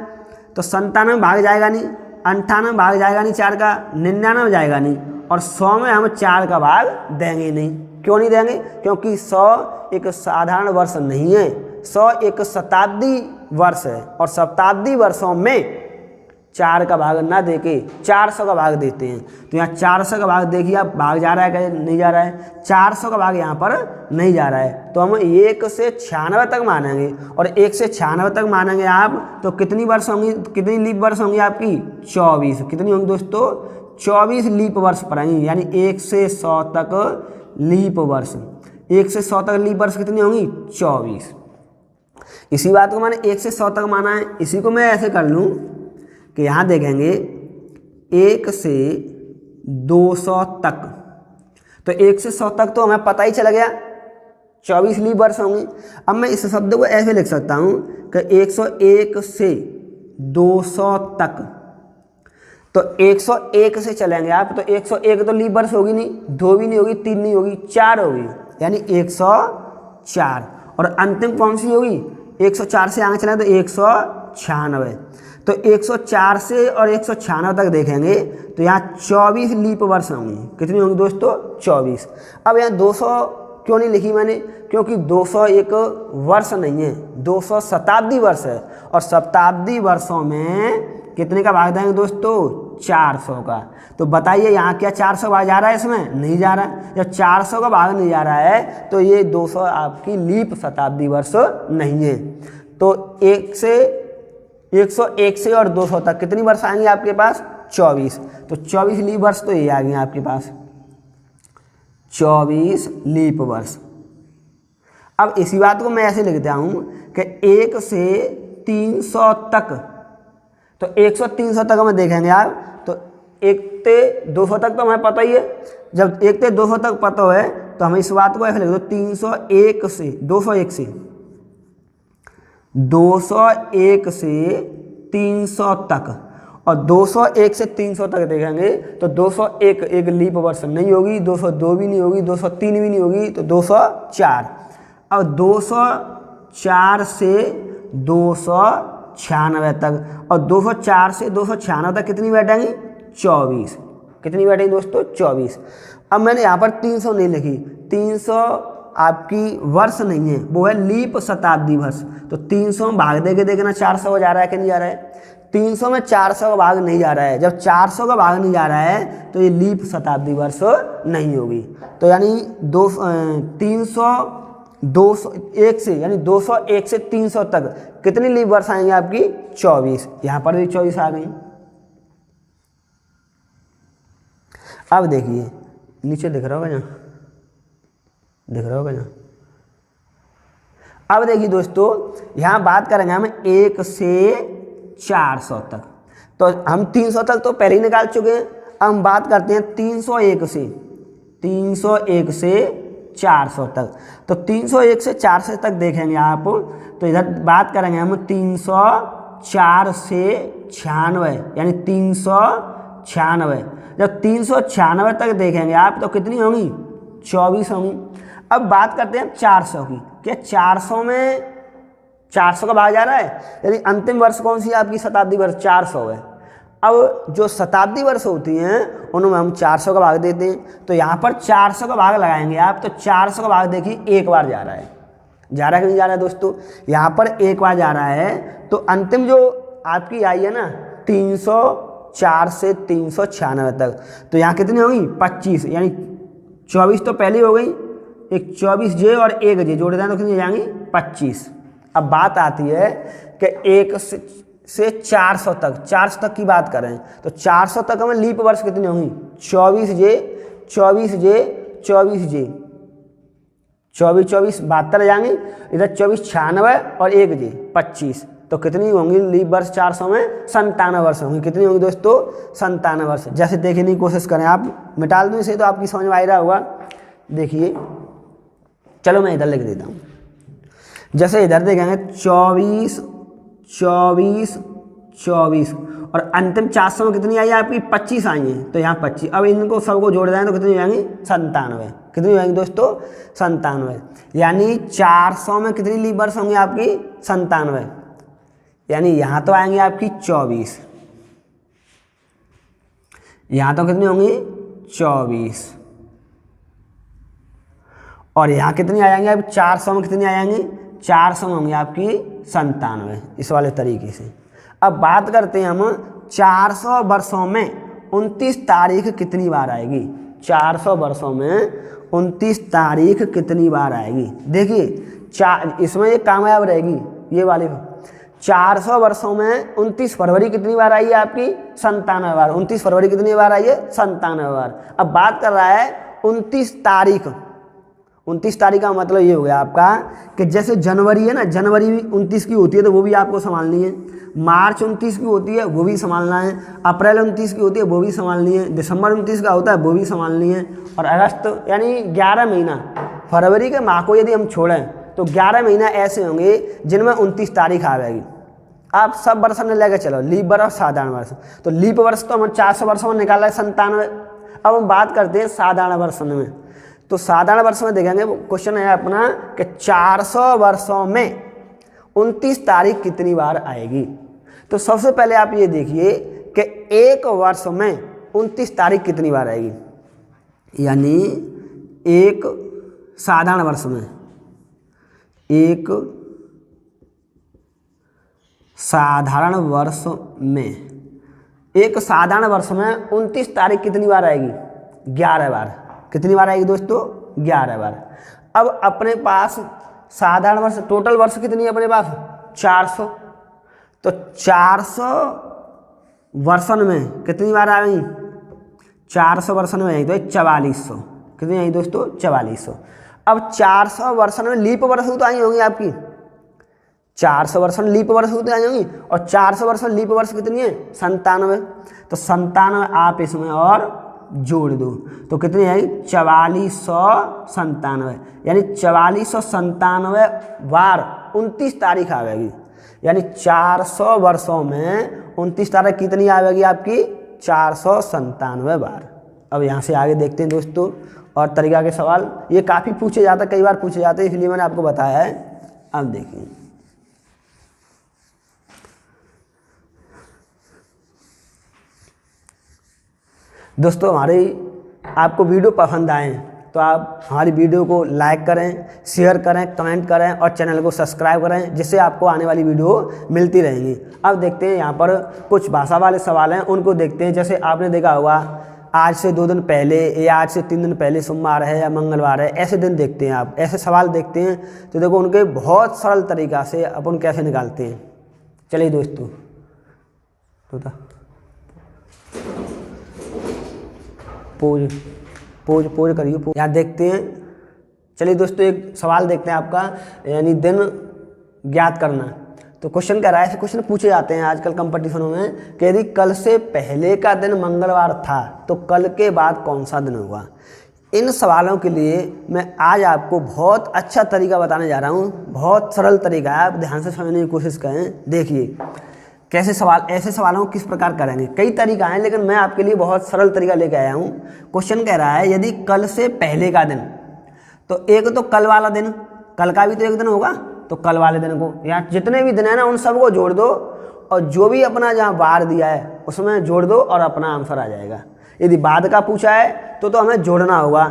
तो 97 भाग जाएगा नहीं, 98 भाग जाएगा नहीं 4 का, 99 जाएगा नहीं, और 100 में हम 4 का भाग देंगे नहीं। क्यों नहीं देंगे? क्योंकि 100 एक साधारण वर्ष नहीं है, 100 एक शताब्दी वर्ष है, और शताब्दी वर्षों में 4 का भाग ना देके 400 का भाग देते हैं। तो यहाँ 400 का भाग देखिए आप, भाग जा रहा है क्या? नहीं जा रहा है। 400 का भाग यहाँ पर नहीं जा रहा है, तो हम 1 से 96 तक मानेंगे, और 1 से 96 तक मानेंगे आप तो कितनी वर्ष होंगी, कितनी लीप वर्ष होंगी आपकी? 24। कितनी होंगी दोस्तों? 24 लीप वर्ष पर आएंगी, यानी 1 से 100 तक लीप वर्ष। 1 से 100 तक लीप वर्ष कितनी होंगी? 24। इसी बात को मैंने 1 से 100 तक माना है। इसी को मैं ऐसे कर लूँ कि यहाँ देखेंगे 1 से 200 तक, तो 1 से 100 तक तो हमें पता ही चला गया 24 लीप वर्ष होंगी। अब मैं इस शब्द को ऐसे लिख सकता हूँ कि 101 से 200 तक, तो 101 से चलेंगे आप तो 101 तो लीप वर्ष होगी नहीं, 2 भी नहीं होगी, 3 नहीं होगी, 4 होगी, यानी 104। और अंतिम कौन सी होगी? 104 से आगे चलें तो 196। तो 104 से और 196 तक देखेंगे तो यहाँ 24 लीप वर्ष होंगी। कितनी होंगी दोस्तों? 24। अब यहाँ 200 क्यों नहीं लिखी मैंने? क्योंकि 200 एक वर्ष नहीं है, 200 शताब्दी वर्ष है, और शताब्दी वर्षों में कितने का भाग देंगे दोस्तों? 400 का। तो बताइए यहाँ क्या 400 भाग जा रहा है? इसमें नहीं जा रहा है। जब 400 का भाग नहीं जा रहा है तो ये 200 आपकी लीप शताब्दी वर्ष नहीं है। तो 101 से और 200 तक कितनी वर्ष आएंगे आपके पास? 24। तो 24 लीप वर्ष तो ये आ गए आपके पास, 24 लीप वर्ष। अब इसी बात को मैं ऐसे लिखता हूँ कि 1 से 300 तक, तो 100 से 300 तक हम देखेंगे आप, तो 1 से 200 तक तो हमें पता ही है। जब 1 से 200 तक पता है तो हम इस बात को ऐसे लिख दो, 201 से 300 तक, और 201 से 300 तक देखेंगे तो 201 एक लीप वर्ष नहीं होगी, 202 भी नहीं होगी, 203 भी नहीं होगी, तो 204। अब 204 से 296 तक, और 204 से 296 तक कितनी बैठेंगी? 24। कितनी बैठेंगी दोस्तों? 24। अब मैंने यहाँ पर 300 नहीं लिखी, 300 आपकी वर्ष नहीं है, वो है लीप शताब्दी वर्ष। तो 300 में भाग देके देखना 400 हो जा रहा है कि नहीं जा रहा है? 300 में 400 का भाग नहीं जा रहा है। जब 400 का भाग नहीं जा रहा है तो ये लीप शताब्दी वर्ष नहीं होगी। तो यानी 201 से, यानी 201 से 300 तक कितनी लीप वर्ष आएंगे आपकी? 24। यहाँ पर भी 24 आ गई। अब देखिए नीचे दिख रहा होगा यहाँ, दिख रहा होगा यहाँ। अब देखिए दोस्तों यहाँ बात करेंगे हम 1 से 400 तक। तो हम 300 तक तो पहले ही निकाल चुके हैं। अब हम बात करते हैं 301 से 400 तक। तो 301 से 400 तक देखेंगे आप, तो इधर बात करेंगे हम 304 से 96, यानी 396। जब 396 तक देखेंगे आप तो कितनी होंगी? 24 होंगी। अब बात करते हैं 400 की। क्या 400 में 400 का भाग जा रहा है? यानी अंतिम वर्ष कौन सी आपकी? शताब्दी वर्ष 400 है। अब जो शताब्दी वर्ष होती हैं उनमें हम 400 का भाग देते हैं। तो यहाँ पर 400 का भाग लगाएंगे आप, तो 400 का भाग देखिए एक बार जा रहा है। जा रहा है कि नहीं जा रहा है दोस्तों? यहाँ पर एक बार जा रहा है। तो अंतिम जो आपकी आई है ना 304 से 396 तक, तो यहाँ कितनी होगी? 25, यानी 24 तो पहले हो गई, एक 24J और 1J जोड़ दें तो कितनी हो जाएंगी? 25। अब बात आती है कि 1 से 400 तक, 400 तक की बात करें तो 400 तक हमें लीप वर्ष कितनी होंगी? 24J 24J 24 72 जाएंगी, इधर 24 96 और 1J 25। तो कितनी होंगी लीप वर्ष? 400 में 97 वर्ष होंगी। कितनी होंगी दोस्तों? 97 वर्ष। जैसे देखने की कोशिश करें आप, मिटाल दूँ इसे तो आपकी समझ में आ रहा होगा। देखिए चलो मैं इधर लिख देता हूँ। जैसे इधर देखेंगे 24 और अंतिम 400 में कितनी आई आपकी? 25 आई हैं, तो यहाँ 25। अब इनको सबको जोड़ दें तो कितनी हो जाएंगी? 97। कितनी हो जाएंगी दोस्तों? 97। यानी 400 में कितनी लीप वर्ष होंगी आपकी? 97। यानी यहाँ तो आएंगे आपकी 24, यहाँ तो कितनी होंगी? 24, और यहाँ कितनी आ जाएंगी? अब 400 में कितनी आ जाएंगी? 400 में होंगी आपकी 97, इस वाले तरीके से। अब बात करते हैं हम 400 वर्षों में 29 तारीख कितनी बार आएगी? 400 वर्षों में 29 तारीख कितनी बार आएगी? देखिए इसमें ये कामयाब रहेगी ये वाली। 400 वर्षों में 29 फरवरी कितनी बार आई है आपकी? 97 बार। 29 फरवरी कितनी बार आई है? 97 बार। अब बात कर रहा है 29 तारीख। 29 तारीख का मतलब ये हो गया आपका कि जैसे जनवरी है ना, जनवरी भी 29 की होती है तो वो भी आपको संभालनी है। मार्च 29 की होती है वो भी संभालना है। अप्रैल 29 की होती है वो भी संभालनी है। दिसंबर 29 का होता है वो भी संभालनी है। और अगस्त यानी 11 महीना, फरवरी के माह को यदि हम छोड़ें तो 11 महीना ऐसे होंगे जिनमें 29 तारीख आ जाएगी। आप सब वर्ष में लेकर चलो, लीप वर्ष और साधारण वर्ष। तो लीप वर्ष तो हम 400 वर्षों में निकाला है 97। अब हम बात करते हैं साधारण वर्ष में। तो साधारण वर्ष में देखेंगे क्वेश्चन है अपना कि 400 वर्षों में 29 तारीख कितनी बार आएगी। तो सबसे पहले आप ये देखिए कि एक वर्ष में 29 तारीख कितनी बार आएगी, यानी एक साधारण वर्ष में, एक साधारण वर्ष में, एक साधारण वर्ष में 29 तारीख कितनी बार आएगी, 11 बार। कितनी बार आएगी दोस्तों, 11 बार। अब अपने पास साधारण वर्ष, टोटल वर्ष कितनी है अपने पास, 400। तो 400 वर्षन में कितनी बार आ गई, 400 वर्षन में आई तो 4400। कितनी आई दोस्तों, 4400। अब 400 वर्षन में लीप वर्ष तो आई होंगी आपकी, 400 वर्ष में लीप वर्ष होती आ जाएंगी, और 400 वर्ष में लीप वर्ष कितनी है, 97। तो 97 आप इसमें और जोड़ दो तो कितनी आएगी, 4497, यानी 4497 बार 29 तारीख आएगी। यानी 400 वर्षों में 29 तारीख कितनी आएगी आपकी, 497 बार। अब यहाँ से आगे देखते हैं दोस्तों और तरीका के सवाल, ये काफ़ी पूछे जाते, कई बार पूछे जाते हैं, इसलिए मैंने आपको बताया है। अब देखिए दोस्तों, हमारी आपको वीडियो पसंद आए तो आप हमारी वीडियो को लाइक करें, शेयर करें, कमेंट करें और चैनल को सब्सक्राइब करें, जिससे आपको आने वाली वीडियो मिलती रहेंगी। अब देखते हैं यहाँ पर कुछ भाषा वाले सवाल हैं, उनको देखते हैं। जैसे आपने देखा होगा आज से 2 दिन पहले या आज से 3 दिन पहले सोमवार है या मंगलवार है, ऐसे दिन देखते हैं आप, ऐसे सवाल देखते हैं। तो देखो उनके बहुत सरल तरीक़ा से अपन कैसे निकालते हैं। चलिए दोस्तों, पोज पोज पोज करिए, यहाँ देखते हैं। चलिए दोस्तों, एक सवाल देखते हैं आपका, यानी दिन ज्ञात करना। तो क्वेश्चन कह रहा है, ऐसे क्वेश्चन पूछे जाते हैं आजकल कंपटीशनों में कि यदि कल से पहले का दिन मंगलवार था तो कल के बाद कौन सा दिन होगा। इन सवालों के लिए मैं आज आपको बहुत अच्छा तरीका बताने जा रहा हूँ, बहुत सरल तरीका है, आप ध्यान से समझने की कोशिश करें। देखिए कैसे सवाल, ऐसे सवालों को किस प्रकार करेंगे। कई तरीका हैं, लेकिन मैं आपके लिए बहुत सरल तरीका लेके आया हूँ। क्वेश्चन कह रहा है यदि कल से पहले का दिन, तो एक तो कल वाला दिन, कल का भी तो एक दिन होगा, तो कल वाले दिन को, या जितने भी दिन है ना उन सबको जोड़ दो और जो भी अपना जहाँ बार दिया है उसमें जोड़ दो और अपना आंसर आ जाएगा। यदि बाद का पूछा है तो हमें जोड़ना होगा,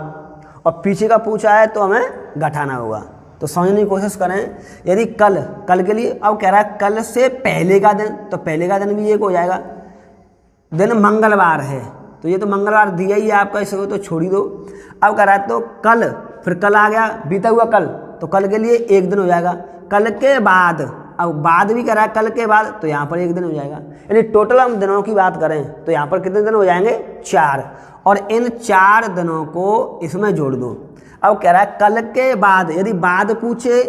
और पीछे का पूछा है तो हमें घटाना होगा। तो समझने की कोशिश करें। यदि कल के लिए अब कह रहा है कल से पहले का दिन, तो पहले का दिन भी एक हो जाएगा। दिन मंगलवार है तो ये तो मंगलवार दिया ही है आपका, इसे तो छोड़ ही दो। अब कह रहा है तो कल, फिर कल आ गया बीता हुआ कल, तो कल के लिए एक दिन हो जाएगा। कल के बाद, अब बाद भी कह रहा है कल के बाद, तो यहाँ पर एक दिन हो जाएगा। यानी टोटल हम दिनों की बात करें तो यहाँ पर कितने दिन हो जाएंगे, 4, और इन 4 दिनों को इसमें जोड़ दो। अब कह रहा है कल के बाद, यदि बाद पूछे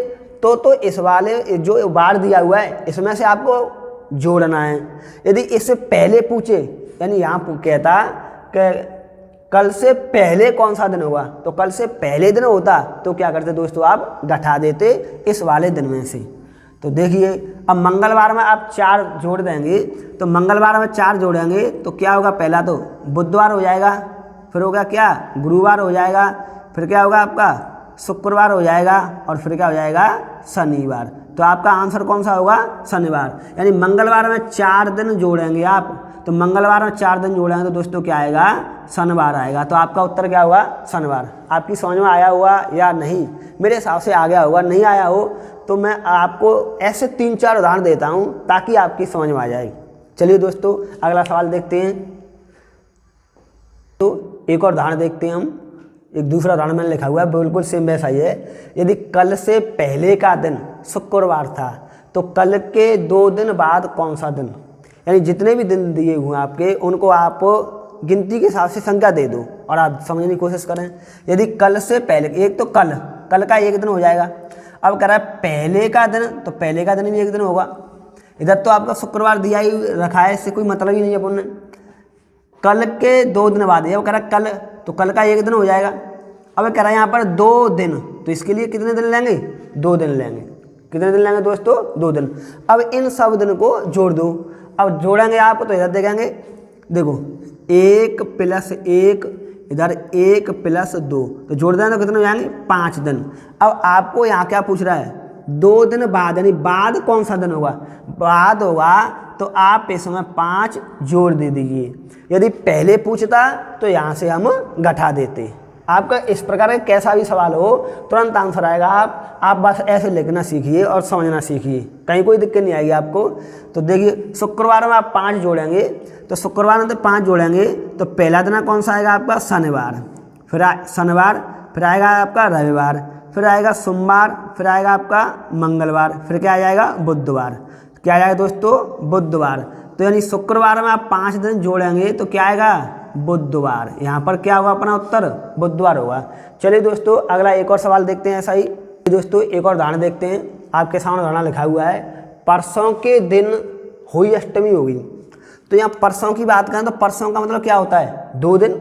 तो इस वाले जो बार दिया हुआ है इसमें से आपको जोड़ना है। यदि इससे पहले पूछे, यानी यहाँ कहता कि कल से पहले कौन सा दिन होगा, तो कल से पहले दिन होता तो क्या करते दोस्तों, आप घटा देते इस वाले दिन में से। तो देखिए अब मंगलवार में आप 4 जोड़ देंगे, तो मंगलवार में 4 जोड़ेंगे तो क्या होगा, पहला तो बुधवार हो जाएगा, फिर होगा क्या, गुरुवार हो जाएगा, फिर क्या होगा आपका शुक्रवार हो जाएगा, और फिर क्या हो जाएगा, शनिवार। तो आपका आंसर कौन सा होगा, शनिवार। यानी मंगलवार में 4 दिन जोड़ेंगे आप, तो मंगलवार में 4 दिन जोड़ेंगे तो दोस्तों क्या आएगा, शनिवार आएगा। तो आपका उत्तर क्या होगा, शनिवार। आपकी समझ में आया हुआ या नहीं, मेरे हिसाब से आ गया होगा। नहीं आया हो तो मैं आपको ऐसे 3-4 उदाहरण देता हूँ ताकि आपकी समझ में आ जाए। चलिए दोस्तों अगला सवाल देखते हैं। तो एक और उदाहरण देखते हैं हम। एक दूसरा उदाहरण मैंने लिखा हुआ है, बिल्कुल सेम वैसा ही है। यदि कल से पहले का दिन शुक्रवार था तो कल के 2 दिन बाद कौन सा दिन। यानी जितने भी दिन दिए हुए आपके उनको आप गिनती के हिसाब से संख्या दे दो और आप समझने की कोशिश करें। यदि कल से पहले, एक तो कल का एक दिन हो जाएगा। अब कह रहा है पहले का दिन, तो पहले का दिन भी एक दिन होगा। इधर तो आपका शुक्रवार दिया ही रखा है, इससे कोई मतलब ही नहीं है अपन ने। कल के 2 दिन बाद, अब कह रहा है कल, तो कल का एक दिन हो जाएगा। अब कह रहा है यहाँ पर 2 दिन, तो इसके लिए कितने दिन लेंगे, 2 दिन लेंगे। कितने दिन लेंगे दोस्तों, 2 दिन। अब इन सब दिन को जोड़ दो। अब जोड़ेंगे आप तो इधर देखेंगे, देखो 1 + 1, इधर 1 + 2, तो जोड़ दें तो कितने हो जाएंगे, 5 दिन। अब आपको यहाँ क्या पूछ रहा है, 2 दिन बाद, यानी बाद कौन सा दिन होगा, बाद होगा तो आप इसमें 5 जोड़ दे दीजिए। यदि पहले पूछता तो यहाँ से हम घटा देते। आपका इस प्रकार का कैसा भी सवाल हो तुरंत आंसर आएगा। आप बस ऐसे लिखना सीखिए और समझना सीखिए, कहीं कोई दिक्कत नहीं आएगी आपको। तो देखिए शुक्रवार में आप 5 जोड़ेंगे, तो शुक्रवार में तो 5 जोड़ेंगे तो पहला दिन कौन सा आएगा आपका शनिवार, फिर शनिवार, फिर आएगा आपका रविवार, फिर आएगा सोमवार, फिर आएगा आपका मंगलवार, फिर क्या आ जाएगा बुधवार। क्या आ जाएगा दोस्तों बुधवार। तो यानी शुक्रवार में आप 5 दिन जोड़ेंगे तो क्या आएगा बुधवार। यहाँ पर क्या होगा अपना उत्तर बुधवार होगा। चलिए दोस्तों अगला एक और सवाल देखते हैं। ऐसा ही दोस्तों एक और उदाहरण देखते हैं। आपके सामने उदाहरण लिखा हुआ है, परसों के दिन हुई अष्टमी होगी। तो यहाँ परसों की बात करें तो परसों का मतलब क्या होता है 2 दिन।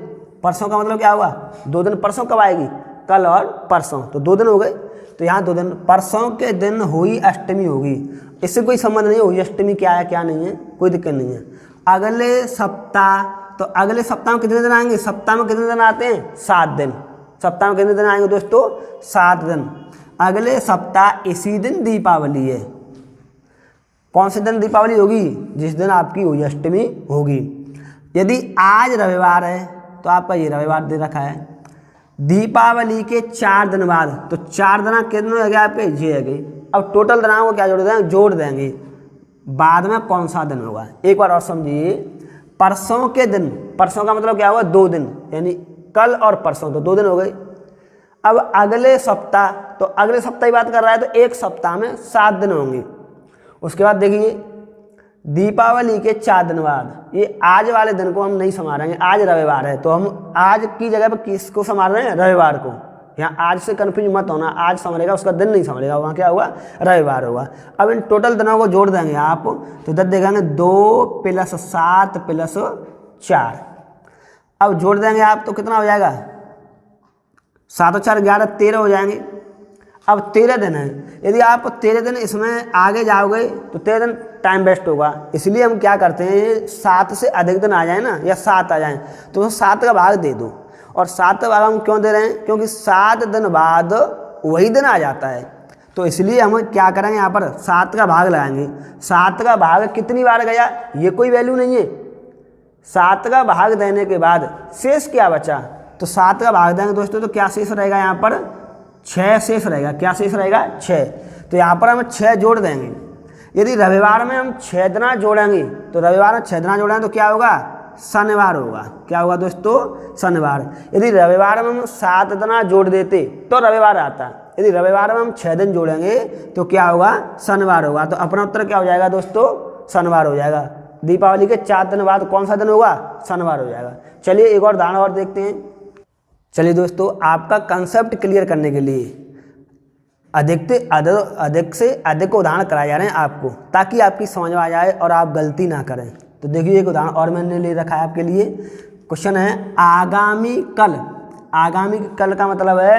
परसों का मतलब क्या होगा 2 दिन। परसों कब आएगी कल और परसों, तो 2 दिन हो गए। तो यहाँ 2 दिन, परसों के दिन हुई अष्टमी होगी। इससे कोई संबंध नहीं, हुई अष्टमी क्या है क्या नहीं है, कोई दिक्कत नहीं है। अगले सप्ताह, तो अगले सप्ताह में कितने दिन आएंगे, सप्ताह में कितने दिन आते हैं 7 दिन। सप्ताह में कितने दिन आएंगे दोस्तों 7 दिन। अगले सप्ताह इसी दिन दीपावली है। कौन से दिन दीपावली होगी, जिस दिन आपकी हुई अष्टमी होगी। यदि आज रविवार है तो आपका ये रविवार दे रखा है। दीपावली के 4 दिन बाद, तो 4 दिन कितने हो गए आपके, ये है गए। अब टोटल दिनों को क्या जोड़ देंगे, जोड़ देंगे। बाद में कौन सा दिन होगा, एक बार और समझिए। परसों के दिन, परसों का मतलब क्या हुआ 2 दिन, यानी कल और परसों, तो 2 दिन हो गए। अब अगले सप्ताह, तो अगले सप्ताह की बात कर रहा है तो एक सप्ताह में 7 दिन होंगे। उसके बाद देखिए दीपावली के 4 दिन बाद, ये आज वाले दिन को हम नहीं संभालेंगे। आज रविवार है तो हम आज की जगह पर किसको संभाल रहे हैं, रविवार को। यहाँ आज से कन्फ्यूज मत होना, आज संभलेगा उसका दिन नहीं संभलेगा, वहाँ क्या होगा रविवार होगा। अब इन टोटल दिनों को जोड़ देंगे आप, तो इधर देखेंगे 2 + 7 + 4। अब जोड़ देंगे आप तो कितना हो जाएगा, 7 और 4 11, 13 हो जाएंगे। अब 13 दिन है। यदि आप 13 दिन इसमें आगे जाओगे तो 13 दिन टाइम वेस्ट होगा। इसलिए हम क्या करते हैं, 7 से अधिक दिन आ जाए ना, या 7 आ जाए तो 7 का भाग दे दो। और 7 का भाग हम क्यों दे रहे हैं, क्योंकि 7 दिन बाद वही दिन आ जाता है। तो इसलिए हम क्या करेंगे, यहाँ पर 7 का भाग लगाएंगे। 7 का भाग कितनी बार गया ये कोई वैल्यू नहीं है। 7 का भाग देने के बाद शेष क्या बचा, तो 7 का भाग देंगे दोस्तों तो क्या शेष रहेगा, यहाँ पर 6 शेष रहेगा। क्या शेष रहेगा 6। तो यहाँ पर हम 6 जोड़ देंगे। यदि रविवार में हम 6 दिन जोड़ेंगे, तो रविवार में 6 दिन जोड़ेंगे तो क्या होगा, शनिवार होगा। क्या होगा दोस्तों, शनिवार। यदि रविवार में हम 7 दिन जोड़ देते तो रविवार आता। यदि रविवार में हम 6 दिन जोड़ेंगे तो क्या होगा, शनिवार होगा। तो अपना उत्तर क्या हो जाएगा दोस्तों, शनिवार हो जाएगा। दीपावली के 4 दिन बाद कौन सा दिन होगा, शनिवार हो जाएगा। चलिए एक और उदाहरण और देखते हैं। चलिए दोस्तों आपका कंसेप्ट क्लियर करने के लिए अधिक से अधिक उदाहरण कराए जा रहे हैं आपको, ताकि आपकी समझ में आ जाए और आप गलती ना करें। तो देखिए एक उदाहरण और मैंने ले रखा है आपके लिए। क्वेश्चन है आगामी कल। आगामी कल का मतलब है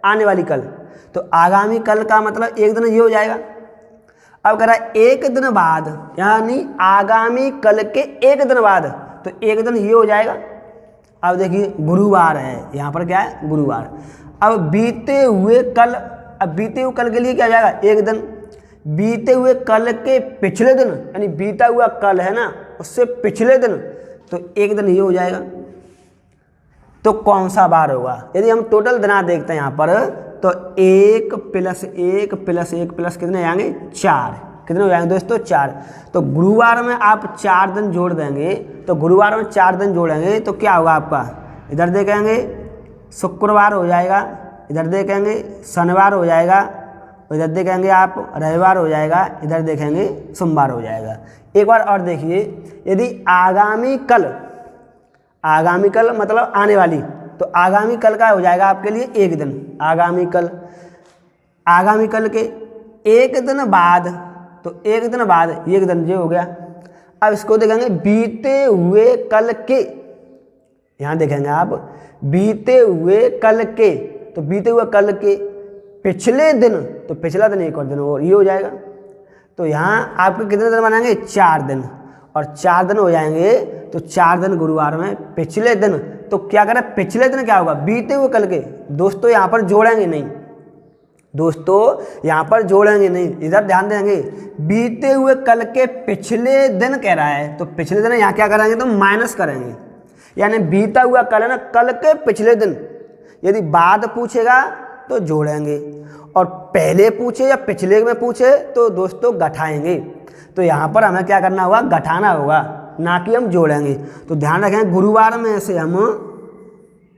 आने वाली कल। तो आगामी कल का मतलब एक दिन ये हो जाएगा। अब कह रहा है एक दिन बाद, यानी आगामी कल के एक दिन बाद, तो एक दिन ये हो जाएगा। अब देखिए गुरुवार है, यहाँ पर क्या है गुरुवार। अब बीते हुए कल, अब बीते हुए कल के लिए क्या जाएगा एक दिन। बीते हुए कल के पिछले दिन, यानी बीता हुआ कल है ना, उससे पिछले दिन, तो एक दिन ये हो जाएगा। तो कौन सा बार होगा, यदि हम टोटल दिना देखते हैं यहाँ पर, तो 1 + 1 + 1 कितने आएंगे 4। कितने हो जाएंगे दोस्तों 4। तो गुरुवार में आप 4 दिन जोड़ देंगे, तो गुरुवार में 4 दिन जोड़ेंगे तो क्या होगा आपका, इधर देखेंगे शुक्रवार हो जाएगा, इधर देखेंगे शनिवार हो जाएगा, इधर देखेंगे आप रविवार हो जाएगा, इधर देखेंगे सोमवार हो जाएगा। एक बार और देखिए, यदि आगामी कल, आगामी कल मतलब आने वाली, तो आगामी कल का हो जाएगा आपके लिए एक दिन। आगामी कल, आगामी कल के एक दिन बाद, तो एक दिन बाद एक दिन ये हो गया। अब इसको देखेंगे बीते हुए कल के, यहाँ देखेंगे आप बीते हुए कल के, तो बीते हुए कल के पिछले दिन, तो पिछला दिन एक और दिन और ये हो जाएगा। तो यहाँ आपके कितने दिन बनाएंगे 4 दिन, और 4 दिन हो जाएंगे तो 4 दिन गुरुवार में पिछले दिन। तो क्या करें, पिछले दिन क्या होगा बीते हुए कल के। दोस्तों यहाँ पर जोड़ेंगे नहीं, दोस्तों यहाँ पर जोड़ेंगे नहीं, इधर ध्यान देंगे। बीते हुए कल के पिछले दिन कह रहा है, तो पिछले दिन यहाँ क्या करेंगे, तो माइनस करेंगे। यानी बीता हुआ कल है ना, कल के पिछले दिन। यदि बाद पूछेगा तो जोड़ेंगे, और पहले पूछे या पिछले में पूछे तो दोस्तों घटाएंगे। तो यहाँ पर हमें क्या करना होगा, घटाना होगा, ना कि हम जोड़ेंगे। तो ध्यान रखें, गुरुवार में से हम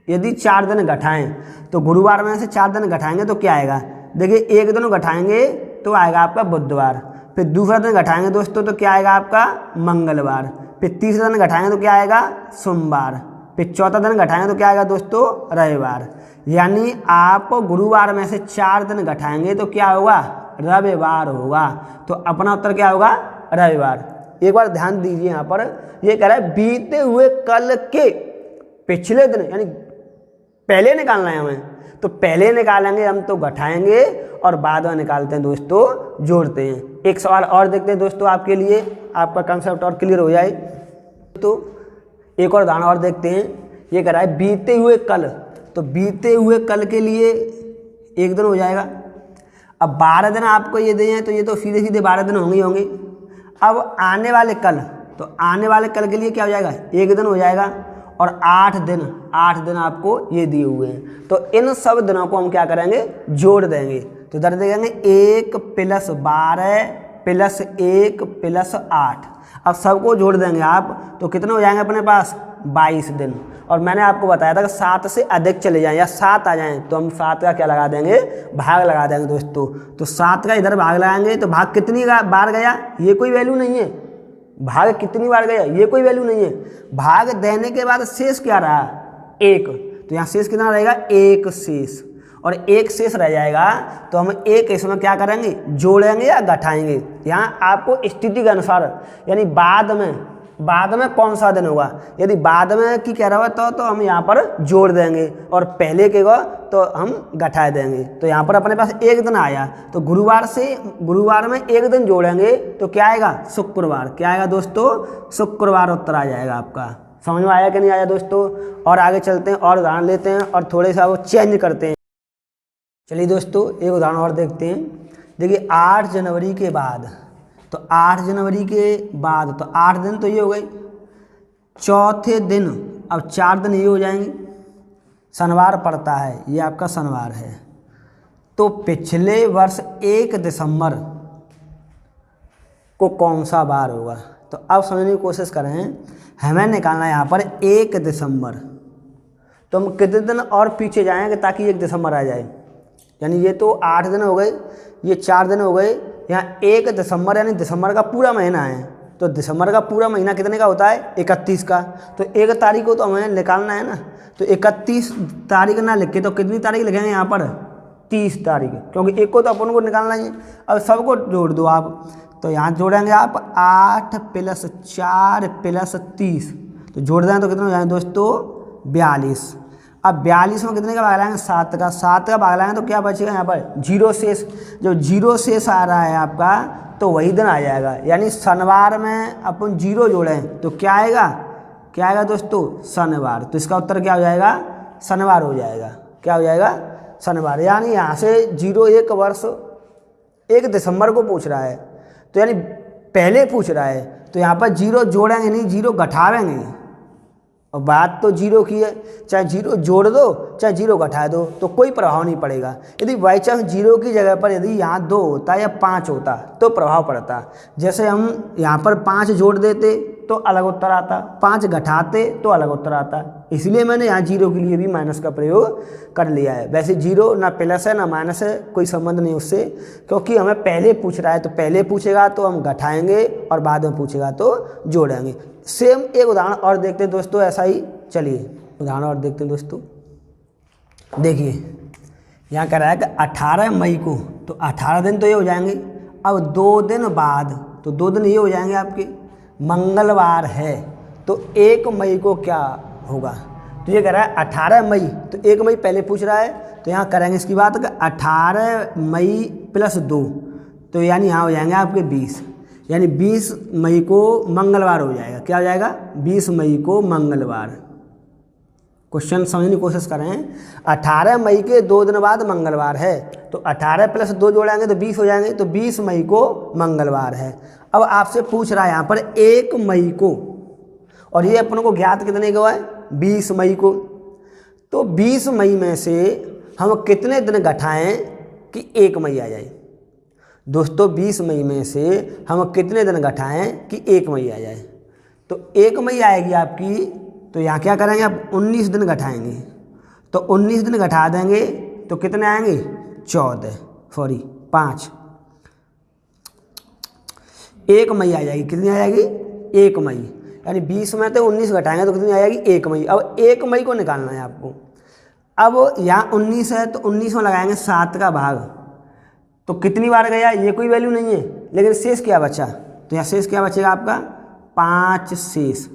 यदि 4 दिन घटाएं, तो गुरुवार में से 4 दिन घटाएंगे तो क्या आएगा, देखिए 1 दिन घटाएंगे तो आएगा आपका बुधवार, फिर दूसरा दिन घटाएंगे दोस्तों तो क्या आएगा आपका मंगलवार, फिर तीसरा दिन घटाएंगे तो क्या आएगा सोमवार, फिर चौथा दिन घटाएंगे तो क्या आएगा दोस्तों रविवार। यानी आप गुरुवार में से 4 दिन घटाएंगे तो क्या होगा, रविवार होगा। तो अपना उत्तर क्या होगा, रविवार। एक बार ध्यान दीजिए, यहाँ पर ये कह रहा है बीते हुए कल के पिछले दिन, यानी पहले निकालना है हमें, तो पहले निकालेंगे हम तो घटाएंगे, और बाद में निकालते हैं दोस्तों जोड़ते हैं। एक सवाल और देखते हैं दोस्तों आपके लिए, आपका कंसेप्ट और क्लियर हो जाए। तो एक और उदाहरण और देखते हैं। ये कह रहा है बीते हुए कल, तो बीते हुए कल के लिए 1 दिन हो जाएगा। अब 12 दिन आपको ये दिए हैं, तो ये तो सीधे सीधे 12 दिन होंगे ही होंगे। अब आने वाले कल, तो आने वाले कल के लिए क्या हो जाएगा, 1 दिन हो जाएगा, और 8 दिन आपको ये दिए हुए हैं। तो इन सब दिनों को हम क्या करेंगे, जोड़ देंगे। तो इधर देखेंगे 1 + 12 + 1 + 8। अब सबको जोड़ देंगे आप, तो कितने हो जाएंगे अपने पास, 22 दिन। और मैंने आपको बताया था कि 7 से अधिक चले जाएं या 7 आ जाएं, तो हम 7 का क्या लगा देंगे, भाग लगा देंगे दोस्तों। तो 7 का इधर भाग लगाएंगे, तो भाग कितनी बार गया, ये कोई वैल्यू नहीं है। भाग कितनी बार गया, ये कोई वैल्यू नहीं है। भाग देने के बाद शेष क्या रहा, 1। तो यहाँ शेष कितना रहेगा, 1 शेष, और 1 शेष रह जाएगा। तो हम 1 इसमें क्या करेंगे, जोड़ेंगे या घटाएंगे। यहाँ आपको स्थिति के अनुसार, यानी बाद में कौन सा दिन होगा, यदि बाद में की कह रहा हो तो हम यहाँ पर जोड़ देंगे, और पहले के तो हम घटा देंगे। तो यहाँ पर अपने पास 1 दिन आया, तो गुरुवार में 1 दिन जोड़ेंगे तो क्या आएगा, शुक्रवार। क्या आएगा दोस्तों, शुक्रवार उत्तर आ जाएगा आपका। समझ में आया कि नहीं आया दोस्तों। और आगे चलते हैं और उदाहरण लेते हैं, और थोड़े सा वो चेंज करते हैं। चलिए दोस्तों एक उदाहरण और देखते हैं। देखिए 8 जनवरी के बाद, तो 8 जनवरी के बाद, तो 8 दिन तो ये हो गए। चौथे दिन, अब 4 दिन ये हो जाएंगे। शनिवार पड़ता है, ये आपका शनिवार है। तो पिछले वर्ष 1 दिसंबर को कौन सा बार होगा। तो अब समझने की कोशिश करें, हमें निकालना है यहाँ पर 1 दिसंबर। तो हम कितने दिन और पीछे जाएंगे ताकि 1 दिसंबर आ जाए। यानी ये तो 8 दिन हो गए, ये 4 दिन हो गए, यहाँ 1 दिसंबर यानी दिसंबर का पूरा महीना है। तो दिसंबर का पूरा महीना कितने का होता है, 31 का। तो 1 तारीख को तो हमें निकालना है ना, तो 31 तारीख ना लिख के तो कितनी तारीख लिखेंगे यहाँ पर, 30 तारीख, क्योंकि 1 को तो अपन को निकालना ही है। अब सबको जोड़ दो आप, तो यहाँ जोड़ेंगे आप 8 + 4 + 30, तो जोड़ दें तो कितने हो जाएंगे दोस्तों, 42। अब 42 में कितने का भाग लाएंगे, 7 का। 7 का भाग लाएंगे तो क्या बचेगा यहाँ पर, 0 शेष। जब 0 शेष आ रहा है आपका, तो वही दिन आ जाएगा। यानी शनिवार में अपन 0 जोड़ें तो क्या आएगा दोस्तों, शनिवार। तो इसका उत्तर क्या हो जाएगा, शनिवार हो जाएगा। क्या हो जाएगा, शनिवार। यानी यहाँ से 01 वर्ष 1 दिसंबर को पूछ रहा है, तो यानी पहले पूछ रहा है, तो यहाँ पर 0 जोड़ेंगे नहीं, 0 घटावेंगे। और बात तो 0 की है, चाहे 0 जोड़ दो चाहे 0 घटा दो, तो कोई प्रभाव नहीं पड़ेगा। यदि बाई चांस 0 की जगह पर यदि यहाँ 2 होता या 5 होता तो प्रभाव पड़ता। जैसे हम यहाँ पर 5 जोड़ देते तो अलग उत्तर आता, 5 घटाते तो अलग उत्तर आता। इसलिए मैंने यहाँ 0 के लिए भी माइनस का प्रयोग कर लिया है। वैसे 0 ना प्लस है ना माइनस है, कोई संबंध नहीं उससे, क्योंकि हमें पहले पूछ रहा है, तो पहले पूछेगा तो हम घटाएंगे और बाद में पूछेगा तो जोड़ेंगे। सेम एक उदाहरण और देखते हैं दोस्तों, ऐसा ही। चलिए उदाहरण और देखते हैं दोस्तों। देखिए यहाँ कह रहा है कि 18 मई को, तो 18 दिन तो ये हो जाएंगे। अब 2 दिन बाद, तो 2 दिन ये हो जाएंगे आपके, मंगलवार है, तो 1 मई को क्या होगा। तो ये कह रहा है 18 मई, तो 1 मई पहले पूछ रहा है, तो यहाँ करेंगे इसकी बात कि 18 मई + 2, तो यानी यहाँ हो जाएंगे आपके 20, यानी 20 मई को मंगलवार हो जाएगा। क्या हो जाएगा, 20 मई को मंगलवार। क्वेश्चन समझने की कोशिश करें। 18 मई के 2 दिन बाद मंगलवार है, तो 18 प्लस 2 जोड़ेंगे तो 20 हो जाएंगे, तो 20 मई को मंगलवार है। अब आपसे पूछ रहा है यहाँ पर 1 मई को, और ये अपन को ज्ञात कितने को है, 20 मई को। तो 20 मई में से हम कितने दिन घटाएं कि 1 मई आ जाए। दोस्तों 20 मई में से हम कितने दिन घटाएं कि 1 मई आ जाए। तो 1 मई आएगी आपकी, तो यहाँ क्या करेंगे, आप 19 दिन घटाएंगे, तो 19 दिन घटा देंगे तो कितने आएंगे, 5। 1 मई आ जाएगी, कितनी आ जाएगी, 1 मई। यानी 20 में तो 19 घटाएंगे तो कितनी आ जाएगी, 1 मई। अब 1 मई को निकालना है आपको। अब यहाँ 19 है तो 19 में लगाएंगे 7 का भाग, तो कितनी बार गया, ये कोई वैल्यू नहीं है, लेकिन शेष क्या बचा, तो यहाँ शेष क्या बचेगा आपका, 5 शेष।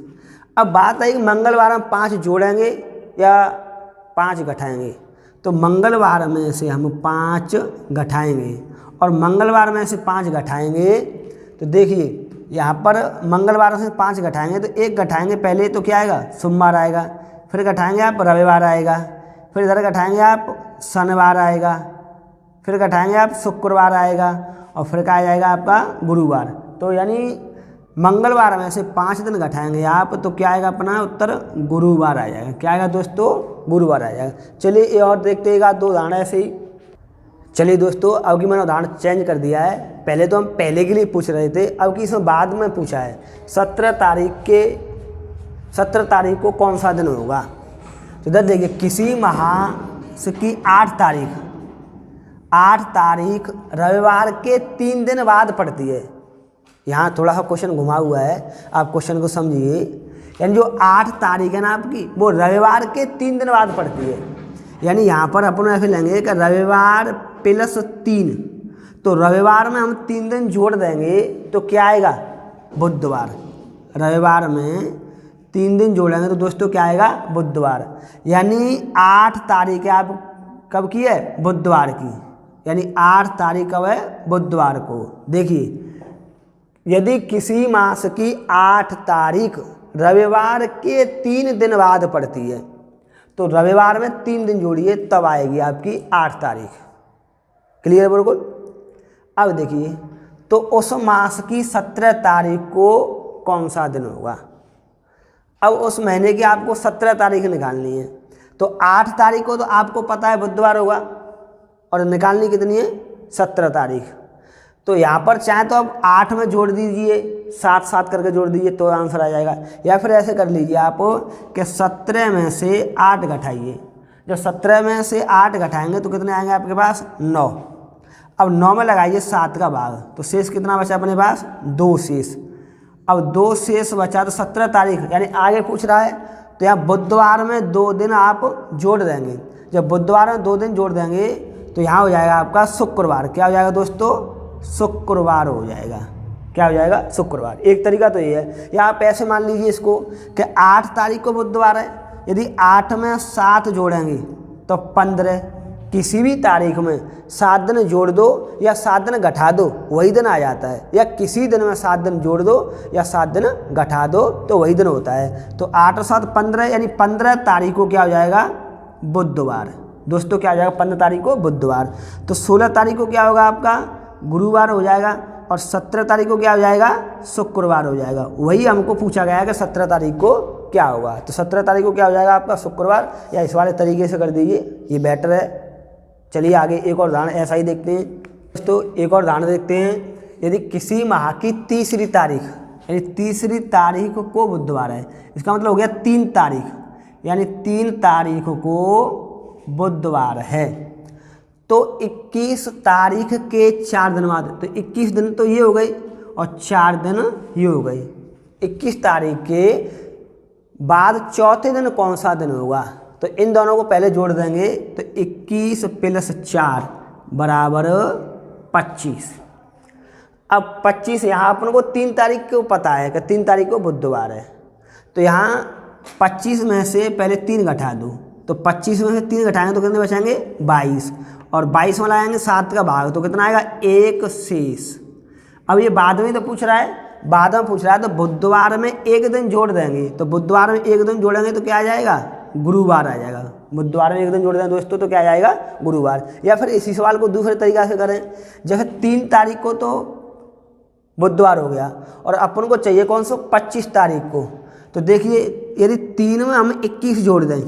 अब बात आई कि मंगलवार में 5 जोड़ेंगे या 5 घटाएंगे, तो मंगलवार में से हम 5 घटाएंगे, और मंगलवार में से 5 घटाएंगे तो देखिए यहाँ पर मंगलवार से 5 घटाएंगे तो 1 घटाएंगे पहले, तो क्या आएगा, सोमवार आएगा, फिर घटाएंगे आप रविवार आएगा, फिर इधर घटाएंगे आप शनिवार आएगा, फिर घटाएंगे आप शुक्रवार आएगा, और फिर क्या आ जाएगा आपका गुरुवार। तो यानी मंगलवार में से 5 दिन घटाएंगे आप, तो क्या आएगा अपना उत्तर, गुरुवार आ जाएगा। क्या आएगा दोस्तों, गुरुवार आ जाएगा। चलिए ये और देखते हैं 2 उदाहरण ऐसे ही। चलिए दोस्तों, अब की मैंने उदाहरण चेंज कर दिया है। पहले तो हम पहले के लिए पूछ रहे थे, अब की इसमें बाद में पूछा है 17 तारीख को कौन सा दिन होगा। तो इधर देखिए, किसी माह की 8 तारीख रविवार के 3 दिन बाद पड़ती है। यहाँ थोड़ा सा क्वेश्चन घुमा हुआ है, आप क्वेश्चन को समझिए। यानी जो 8 तारीख है ना आपकी, वो रविवार के 3 दिन बाद पड़ती है। यानी यहाँ पर अपन ऐसे लेंगे कि रविवार प्लस 3, तो रविवार में हम 3 दिन जोड़ देंगे तो क्या आएगा, बुधवार। रविवार में 3 दिन जोड़ेंगे तो दोस्तों क्या आएगा, बुधवार। यानी 8 तारीख आप कब की है, बुधवार की। यानी 8 तारीख कब है, बुधवार को। देखिए, यदि किसी मास की 8 तारीख रविवार के 3 दिन बाद पड़ती है, तो रविवार में 3 दिन जोड़िए तब आएगी आपकी 8 तारीख। क्लियर बिल्कुल। अब देखिए, तो उस मास की 17 तारीख को कौन सा दिन होगा। अब उस महीने की आपको 17 तारीख निकालनी है, तो 8 तारीख को तो आपको पता है बुधवार होगा, और निकालनी कितनी है, 17 तारीख। तो यहाँ पर चाहे तो अब 8 में जोड़ दीजिए, 7 करके जोड़ दीजिए तो आंसर आ जाएगा। या फिर ऐसे कर लीजिए आप कि 17 में से 8 घटाइए। जब 17 में से 8 घटाएंगे तो कितने आएंगे आपके पास, 9। अब 9 में लगाइए 7 का भाग, तो शेष कितना बचा अपने पास, 2 शेष। अब 2 शेष बचा, तो 17 तारीख यानी आगे पूछ रहा है, तो यहाँ बुधवार में 2 दिन आप जोड़ देंगे। जब बुधवार में 2 दिन जोड़ देंगे तो यहाँ हो जाएगा आपका शुक्रवार। क्या हो जाएगा दोस्तों, शुक्रवार हो जाएगा। क्या हो जाएगा, शुक्रवार। एक तरीका तो ये है, या आप ऐसे मान लीजिए इसको कि 8 तारीख को बुधवार है, यदि 8 में 7 जोड़ेंगे तो 15। किसी भी तारीख में 7 दिन जोड़ दो या 7 दिन घटा दो, वही दिन आ जाता है। या किसी दिन में 7 दिन जोड़ दो या 7 दिन घटा दो तो वही दिन होता है। तो 8 और 7 15, यानी 15 तारीख को क्या हो जाएगा, बुधवार। दोस्तों क्या हो जाएगा, 15 तारीख को बुधवार। तो 16 तारीख को क्या होगा आपका, गुरुवार हो जाएगा, और 17 तारीख को क्या हो जाएगा, शुक्रवार हो जाएगा। वही हमको पूछा गया है कि 17 तारीख को क्या होगा। तो 17 तारीख को क्या हो जाएगा आपका, शुक्रवार। या इस वाले तरीके से कर दीजिए, ये बेटर है। चलिए आगे एक और उदाहरण ऐसा ही देखते हैं। दोस्तों एक और उदाहरण देखते हैं। यदि किसी माह की 3री तारीख, यानी 3री तारीख को बुधवार है, इसका मतलब हो गया 3 तारीख, यानी 3 तारीख को बुधवार है, तो 21 तारीख के 4 दिन बाद, तो 21 दिन तो ये हो गई और 4 दिन ये हो गई। 21 तारीख के बाद चौथे दिन कौन सा दिन होगा, तो इन दोनों को पहले जोड़ देंगे, तो 21 प्लस 4 बराबर 25। अब 25 यहाँ अपन को 3 तारीख को पता है कि 3 तारीख को बुधवार है, तो यहाँ 25 में से पहले 3 घटा दो, तो 25 में से 3 घटाएंगे तो कितने बचाएंगे, 22, और 22 में लाएंगे 7 का भाग, तो कितना आएगा, 1 शेष। अब ये बाद में तो पूछ रहा है, बाद में पूछ रहा है, तो बुधवार में 1 दिन जोड़ देंगे, तो बुधवार में 1 दिन जोड़ेंगे तो क्या आ जाएगा, गुरुवार आ जाएगा। बुधवार में एक दिन जोड़ दें दोस्तों तो क्या आ जाएगा, गुरुवार। या फिर इसी सवाल को दूसरे तरीका से करें, जैसे 3 तारीख को तो बुधवार हो गया और अपन को चाहिए कौन सा, 25 तारीख को। तो देखिए यदि 3 में हम 21 जोड़ दें,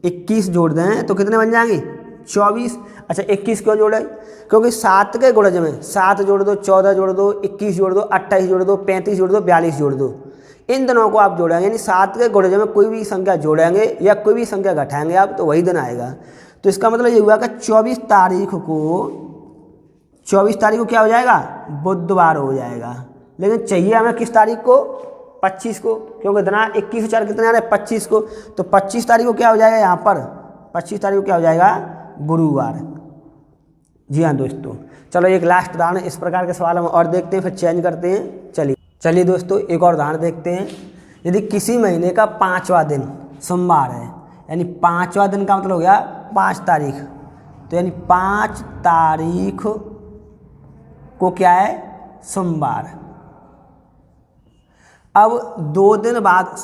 21 जोड़ दें तो कितने बन जाएंगे, 24। अच्छा 21 क्यों जोड़े, क्योंकि 7 के गुणज में 7 जोड़ दो, 14 जोड़ दो, 21 जोड़ दो, 28 जोड़ दो, 35 जोड़ दो, 42 जोड़ दो, इन दिनों को आप जोड़ेंगे, यानी 7 के गुणज में कोई भी संख्या जोड़ेंगे या कोई भी संख्या घटाएंगे आप तो वही दिन आएगा। तो इसका मतलब ये हुआ कि 24 तारीख को क्या हो जाएगा, बुधवार हो जाएगा। लेकिन चाहिए हमें किस तारीख को, 25 को, क्योंकि दिना 21 से 4 कितने आ रहे हैं, 25 को। तो 25 तारीख को क्या हो जाएगा, यहाँ पर 25 तारीख को क्या हो जाएगा, गुरुवार। जी हाँ दोस्तों, चलो एक लास्ट उदाहरण इस प्रकार के सवाल हम और देखते हैं, फिर चेंज करते हैं। चलिए दोस्तों एक और उदाहरण देखते हैं। यदि किसी महीने का 5वां दिन सोमवार है, यानी 5वां दिन का मतलब हो गया 5 तारीख, तो यानी 5 तारीख को क्या है, सोमवार। अब 2 दिन बाद,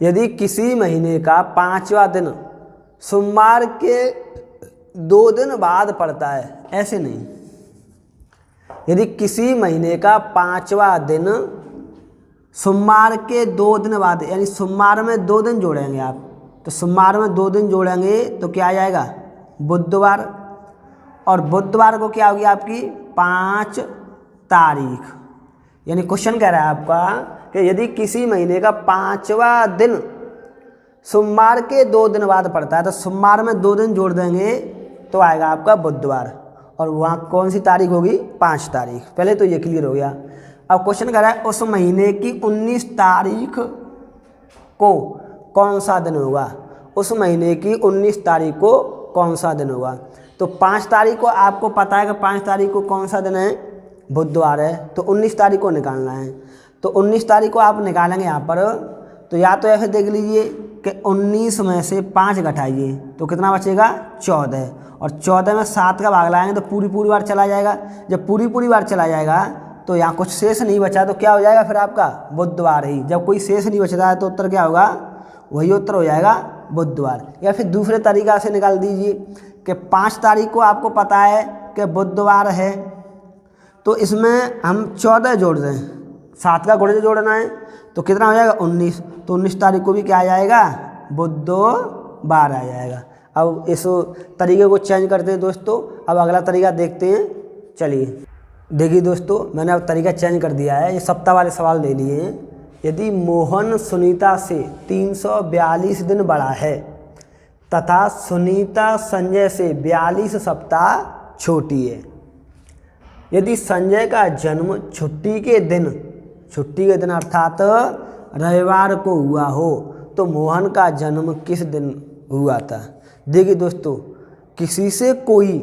यदि किसी महीने का 5वां दिन सोमवार के 2 दिन बाद पड़ता है, ऐसे नहीं, यदि किसी महीने का 5वां दिन सोमवार के 2 दिन बाद, यानी सोमवार में 2 दिन जोड़ेंगे आप, तो सोमवार में 2 दिन जोड़ेंगे तो क्या आ जाएगा, बुधवार। और बुधवार को क्या होगी आपकी 5 तारीख। यानी क्वेश्चन कह रहा है आपका कि यदि किसी महीने का 5वां दिन सोमवार के 2 दिन बाद पड़ता है तो सोमवार में 2 दिन जोड़ देंगे तो आएगा आपका बुधवार, और वहाँ कौन सी तारीख होगी, 5 तारीख। पहले तो ये क्लियर हो गया। अब क्वेश्चन कर रहा है उस महीने की 19 तारीख को कौन सा दिन होगा, उस महीने की 19 तारीख को कौन सा दिन होगा। तो 5 तारीख को आपको पता है कि 5 तारीख को कौन सा दिन है, बुधवार है, तो 19 तारीख को निकालना है। तो 19 तारीख को आप निकालेंगे यहाँ पर, तो या तो ऐसे देख लीजिए कि 19 में से 5 घटाइए तो कितना बचेगा, 14, और 14 में 7 का भाग लाएंगे तो पूरी बार चला जाएगा। जब पूरी बार चला जाएगा तो यहाँ कुछ शेष नहीं बचा, तो क्या हो जाएगा फिर आपका, बुधवार ही। जब कोई शेष नहीं बचता है तो उत्तर क्या होगा, वही उत्तर हो जाएगा बुधवार। या फिर दूसरे तरीका से निकाल दीजिए कि 5 तारीख को आपको पता है कि बुधवार है, तो इसमें हम 14 जोड़ दें, 7 का गुणज जोड़ना है तो कितना हो जाएगा, 19। तो 19 तारीख को भी क्या आ जाएगा, बुधवार आ जाएगा। अब इस तरीके को चेंज करते हैं दोस्तों। अब अगला तरीका देखते हैं। चलिए देखिए दोस्तों, मैंने अब तरीका चेंज कर दिया है। ये सप्ताह वाले सवाल ले लिए हैं। यदि मोहन सुनीता से 342 दिन बड़ा है तथा सुनीता संजय से 42 सप्ताह छोटी है, यदि संजय का जन्म छुट्टी के दिन अर्थात रविवार को हुआ हो तो मोहन का जन्म किस दिन हुआ था। देखिए दोस्तों, किसी से कोई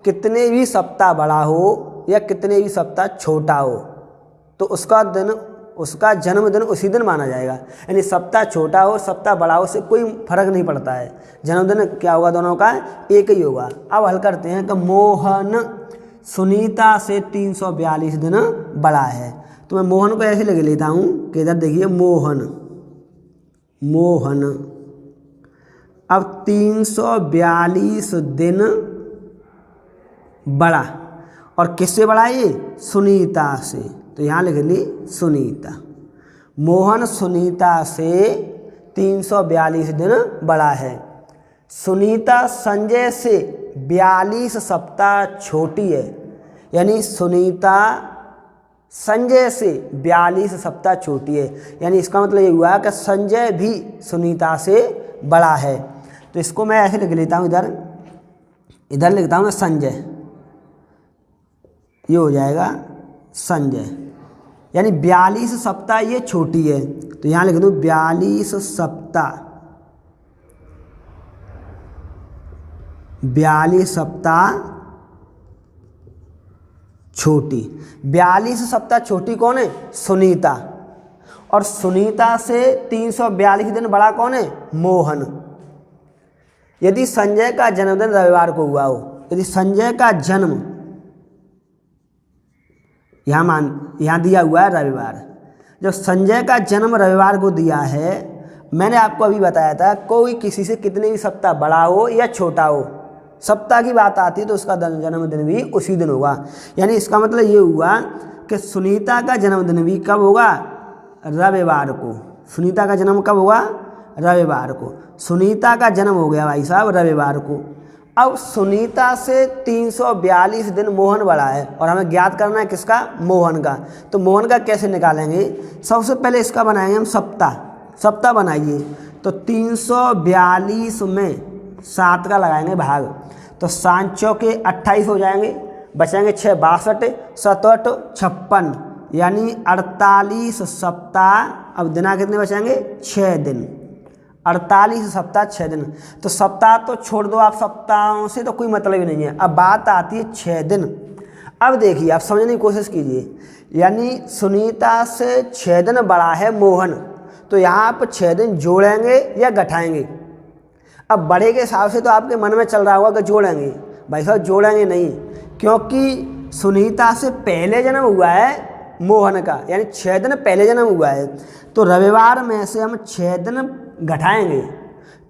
कितने भी सप्ताह बड़ा हो या कितने भी सप्ताह छोटा हो तो उसका जन्मदिन उसी दिन माना जाएगा। यानी सप्ताह छोटा हो सप्ताह बड़ा हो से कोई फर्क नहीं पड़ता है, जन्मदिन क्या होगा, दोनों का एक ही होगा। अब हल करते हैं कि मोहन सुनीता से 342 दिन बड़ा है, तो मैं मोहन को ऐसे लगे लेता हूँ कि इधर देखिए मोहन अब 342 दिन बड़ा, और किससे बड़ा है ये, सुनीता से, तो यहाँ लिख ली सुनीता। मोहन सुनीता से 342 दिन बड़ा है। सुनीता संजय से 42 सप्ताह छोटी है, यानी सुनीता संजय से 42 सप्ताह छोटी है। यानी इसका मतलब ये हुआ कि संजय भी सुनीता से बड़ा है। तो इसको मैं ऐसे लिख लेता हूँ, इधर लिखता हूँ मैं संजय, ये हो जाएगा संजय, यानी 42 सप्ताह ये छोटी है, तो यहाँ लिख दूँ 42 सप्ताह छोटी। 42 सप्ताह छोटी कौन है, सुनीता, और सुनीता से 342 दिन बड़ा कौन है, मोहन। यदि संजय का जन्मदिन रविवार को हुआ हो, यदि संजय का जन्म यहाँ दिया हुआ है रविवार, जब संजय का जन्म रविवार को दिया है मैंने आपको अभी बताया था कोई किसी से कितने भी सप्ताह बड़ा हो या छोटा हो, सप्ताह की बात आती है तो उसका जन्मदिन भी उसी दिन होगा। यानी इसका मतलब ये हुआ कि सुनीता का जन्मदिन भी कब होगा? रविवार को। सुनीता का जन्म कब होगा? रविवार को। सुनीता का जन्म हो गया भाई साहब रविवार को। अब सुनीता से 342 दिन मोहन बड़ा है और हमें ज्ञात करना है किसका? मोहन का। तो मोहन का कैसे निकालेंगे? सबसे पहले इसका बनाएंगे हम सप्ताह। सप्ताह बनाइए तो 342 में 7 का लगाएंगे भाग, तो 7 चौके 28 हो जाएंगे, बचेंगे 6 62 7 8 56, यानी 48 सप्ताह। अब दिना कितने बचेंगे? 6 दिन। 48 सप्ताह 6 दिन। तो सप्ताह तो छोड़ दो आप, सप्ताहों से तो कोई मतलब ही नहीं है। अब बात आती है 6 दिन। अब देखिए आप समझने की कोशिश कीजिए, यानी सुनीता से 6 दिन बड़ा है मोहन, तो यहाँ पर 6 दिन जोड़ेंगे या घटाएंगे? अब बड़े के हिसाब से तो आपके मन में चल रहा होगा कि जोड़ेंगे। भाई साहब जोड़ेंगे नहीं, क्योंकि सुनीता से पहले जन्म हुआ है मोहन का, यानी 6 दिन पहले जन्म हुआ है। तो रविवार में से हम 6 दिन घटाएंगे,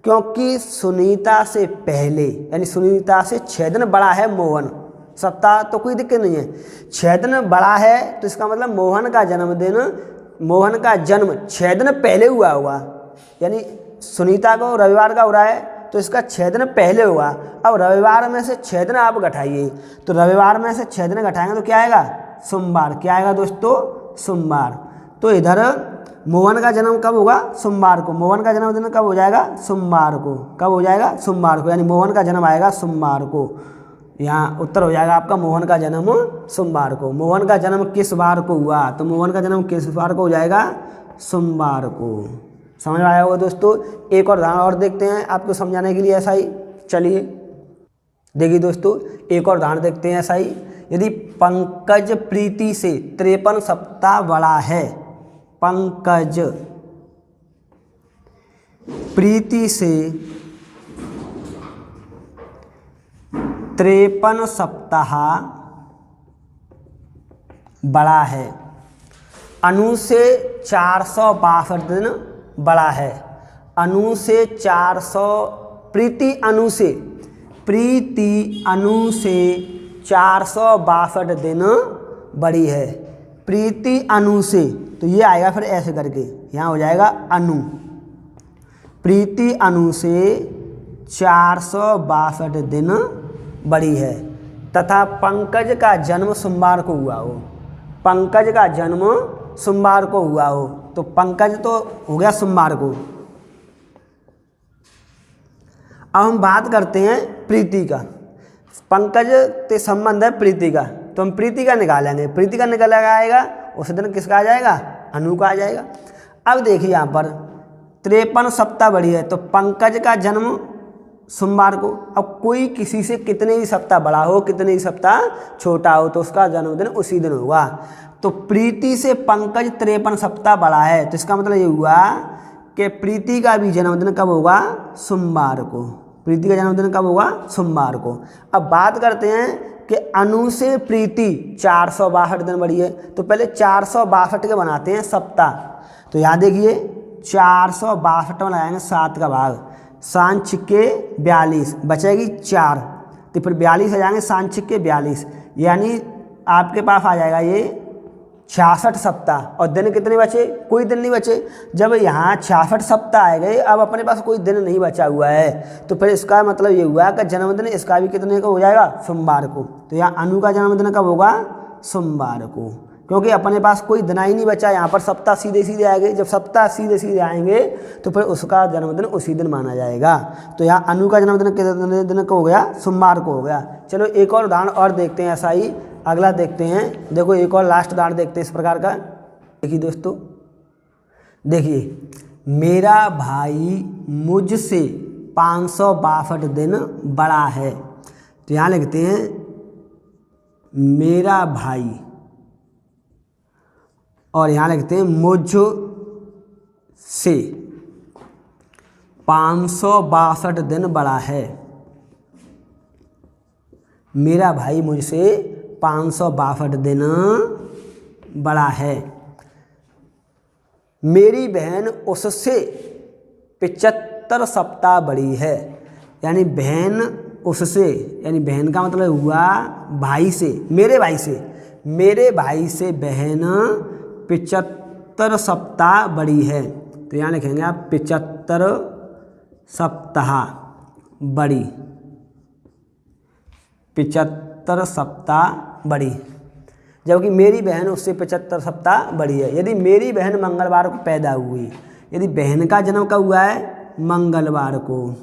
क्योंकि सुनीता से पहले यानी सुनीता से 6 दिन बड़ा है मोहन। सप्ताह तो कोई दिक्कत नहीं है, 6 दिन बड़ा है तो इसका मतलब मोहन का जन्मदिन, मोहन का जन्म 6 दिन पहले हुआ होगा। यानी सुनीता को रविवार का हो रहा है तो इसका 6 दिन पहले हुआ। अब रविवार में से 6 दिन आप घटाइए, तो रविवार में से 6 दिन घटाएंगे तो क्या आएगा? सोमवार। क्या आएगा दोस्तों? सोमवार। तो इधर मोहन का जन्म कब होगा? सोमवार को। मोहन का जन्मदिन कब हो जाएगा? सोमवार को। कब हो जाएगा? सोमवार को, यानी मोहन का जन्म आएगा सोमवार को। यहाँ उत्तर हो जाएगा आपका मोहन का जन्म सोमवार को। मोहन का जन्म किस बार को हुआ? तो मोहन का जन्म किस बार को हो जाएगा? सोमवार को। समझ में आया होगा दोस्तों। एक और उदाहरण और देखते हैं आपको समझाने के लिए ऐसा ही। चलिए देखिए दोस्तों, एक और उदाहरण देखते हैं ऐसा ही। यदि पंकज प्रीति से 53 सप्ताह बड़ा है, पंकज प्रीति से 53 सप्ताह बड़ा है, अनु से 462 दिन बड़ा है। अनु से 400 प्रीति अनु से 462 दिन बड़ी है। प्रीति अनु से, तो ये आएगा फिर ऐसे करके, यहाँ हो जाएगा अनु। प्रीति अनु से 462 दिन बड़ी है तथा पंकज का जन्म सोमवार को हुआ हो। पंकज का जन्म सोमवार को हुआ हो, तो पंकज तो हो गया सोमवार को। अब हम बात करते हैं प्रीति का। पंकज से संबंध है प्रीति का, तो हम प्रीति का निकालेंगे। प्रीति का निकल आएगा, उस दिन किसका आ जाएगा? अनु का आ जाएगा। अब देखिए यहाँ पर 53 सप्ताह बड़ी है, तो पंकज का जन्म सोमवार को। अब कोई किसी से कितने भी सप्ताह बड़ा हो, कितने भी सप्ताह छोटा हो, तो उसका जन्मदिन उसी दिन होगा। तो प्रीति से पंकज 53 सप्ताह बड़ा है, तो इसका मतलब ये हुआ कि प्रीति का भी जन्मदिन कब होगा? सोमवार को। प्रीति का जन्मदिन कब होगा? सोमवार को। अब बात करते हैं कि अनु से प्रीति 462 दिन बड़ी है, तो पहले 462 के बनाते हैं सप्ताह। तो यहाँ देखिए 462 में लगाएंगे 7 का भाग, 7 छिक्के 42, बचेगी 4, तो फिर 42 आ जाएंगे, 7 छिक्के 42, यानी आपके पास आ जाएगा ये 66 सप्ताह। और दिन कितने बचे? कोई दिन नहीं बचे। जब यहाँ 66 सप्ताह आ गए, अब अपने पास कोई दिन नहीं बचा हुआ है, तो फिर इसका मतलब ये हुआ कि जन्मदिन इसका भी कितने का हो जाएगा? सोमवार को। तो यहाँ अनु का जन्मदिन कब होगा? सोमवार को, क्योंकि अपने पास कोई दिन ही नहीं बचा। यहाँ पर सप्ताह सीधे सीधे आएंगे, जब सप्ताह सीधे सीधे आएंगे तो फिर उसका जन्मदिन उसी दिन माना जाएगा। तो यहाँ अनु का जन्मदिन कितने दिन को हो गया? सोमवार को हो गया। चलो एक और उदाहरण और देखते हैं ऐसा ही, अगला देखते हैं। देखो एक और लास्ट उदाहरण देखते हैं इस प्रकार का। देखिए दोस्तों, देखिए मेरा भाई मुझसे 562 दिन बड़ा है, तो यहाँ लिखते हैं मेरा भाई, और यहाँ लिखते हैं मुझ से 562 दिन बड़ा है। मेरा भाई मुझसे 562 दिन बड़ा है। मेरी बहन उससे 75 सप्ताह बड़ी है। यानी बहन उससे, यानी बहन का मतलब हुआ भाई से, मेरे भाई से बहन 75 सप्ताह बड़ी है। तो यहाँ लिखेंगे आप 75 सप्ताह बड़ी, 75 सप्ताह बड़ी, जबकि मेरी बहन उससे 75 सप्ताह बड़ी है। यदि मेरी बहन मंगलवार को पैदा हुई, यदि बहन का जन्म कब हुआ है? मंगलवार को,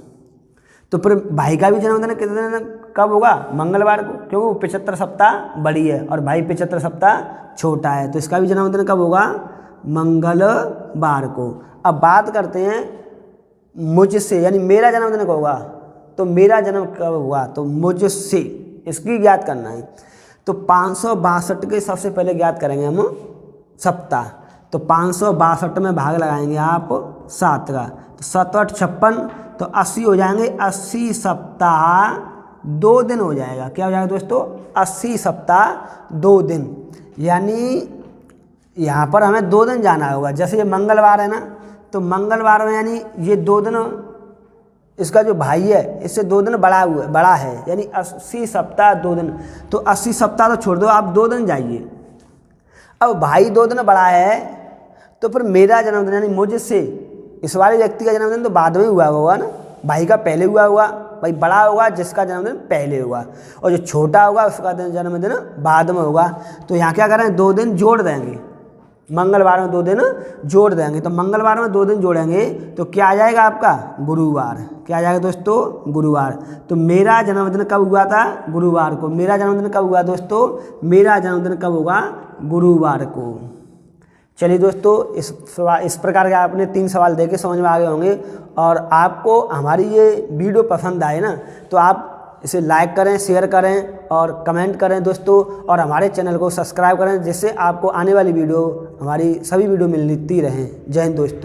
तो फिर भाई का भी जन्मदिन कितने दिन कब होगा? मंगलवार को, क्योंकि वो 75 सप्ताह बड़ी है और भाई 75 सप्ताह छोटा है, तो इसका भी जन्मदिन कब होगा? मंगलवार को। अब बात करते हैं मुझसे, यानी मेरा जन्मदिन कब होगा? तो मेरा जन्म कब हुआ? तो मुझसे, इसकी ज्ञात करना है। तो 562 के सबसे पहले ज्ञात करेंगे हम सप्ताह। तो 562 में भाग लगाएंगे आप 7 का, तो 7 8 56, तो 80 हो जाएंगे। 80 सप्ताह 2 दिन हो जाएगा। क्या हो जाएगा दोस्तों? 80 सप्ताह 2 दिन। यानी यहाँ पर हमें 2 दिन जाना होगा। जैसे ये मंगलवार है ना, तो मंगलवार में यानी ये 2 दिन, इसका जो भाई है इससे 2 दिन बड़ा है, यानी 80 सप्ताह 2 दिन। तो 80 सप्ताह तो छोड़ दो, आप 2 दिन जाइए। अब भाई 2 दिन बड़ा है, तो फिर मेरा जन्मदिन यानी मुझसे, इस वाले व्यक्ति का जन्मदिन तो बाद में हुआ होगा ना, भाई का पहले हुआ होगा। भाई बड़ा होगा जिसका जन्मदिन पहले हुआ, और जो छोटा होगा उसका जन्मदिन बाद में होगा। तो यहाँ क्या करें? 2 दिन जोड़ देंगे, मंगलवार में 2 दिन जोड़ देंगे। तो मंगलवार में 2 दिन जोड़ेंगे तो क्या आ जाएगा आपका? गुरुवार। क्या आ जाएगा दोस्तों? गुरुवार। तो मेरा जन्मदिन कब हुआ था? गुरुवार को। मेरा जन्मदिन कब हुआ दोस्तों? मेरा जन्मदिन कब होगा? गुरुवार को। चलिए दोस्तों, इस प्रकार के आपने 3 सवाल देके समझ में आ गए होंगे। और आपको हमारी ये वीडियो पसंद आए ना, तो आप इसे लाइक करें, शेयर करें और कमेंट करें दोस्तों, और हमारे चैनल को सब्सक्राइब करें, जिससे आपको आने वाली वीडियो, हमारी सभी वीडियो मिलती रहें। जय हिंद दोस्तों।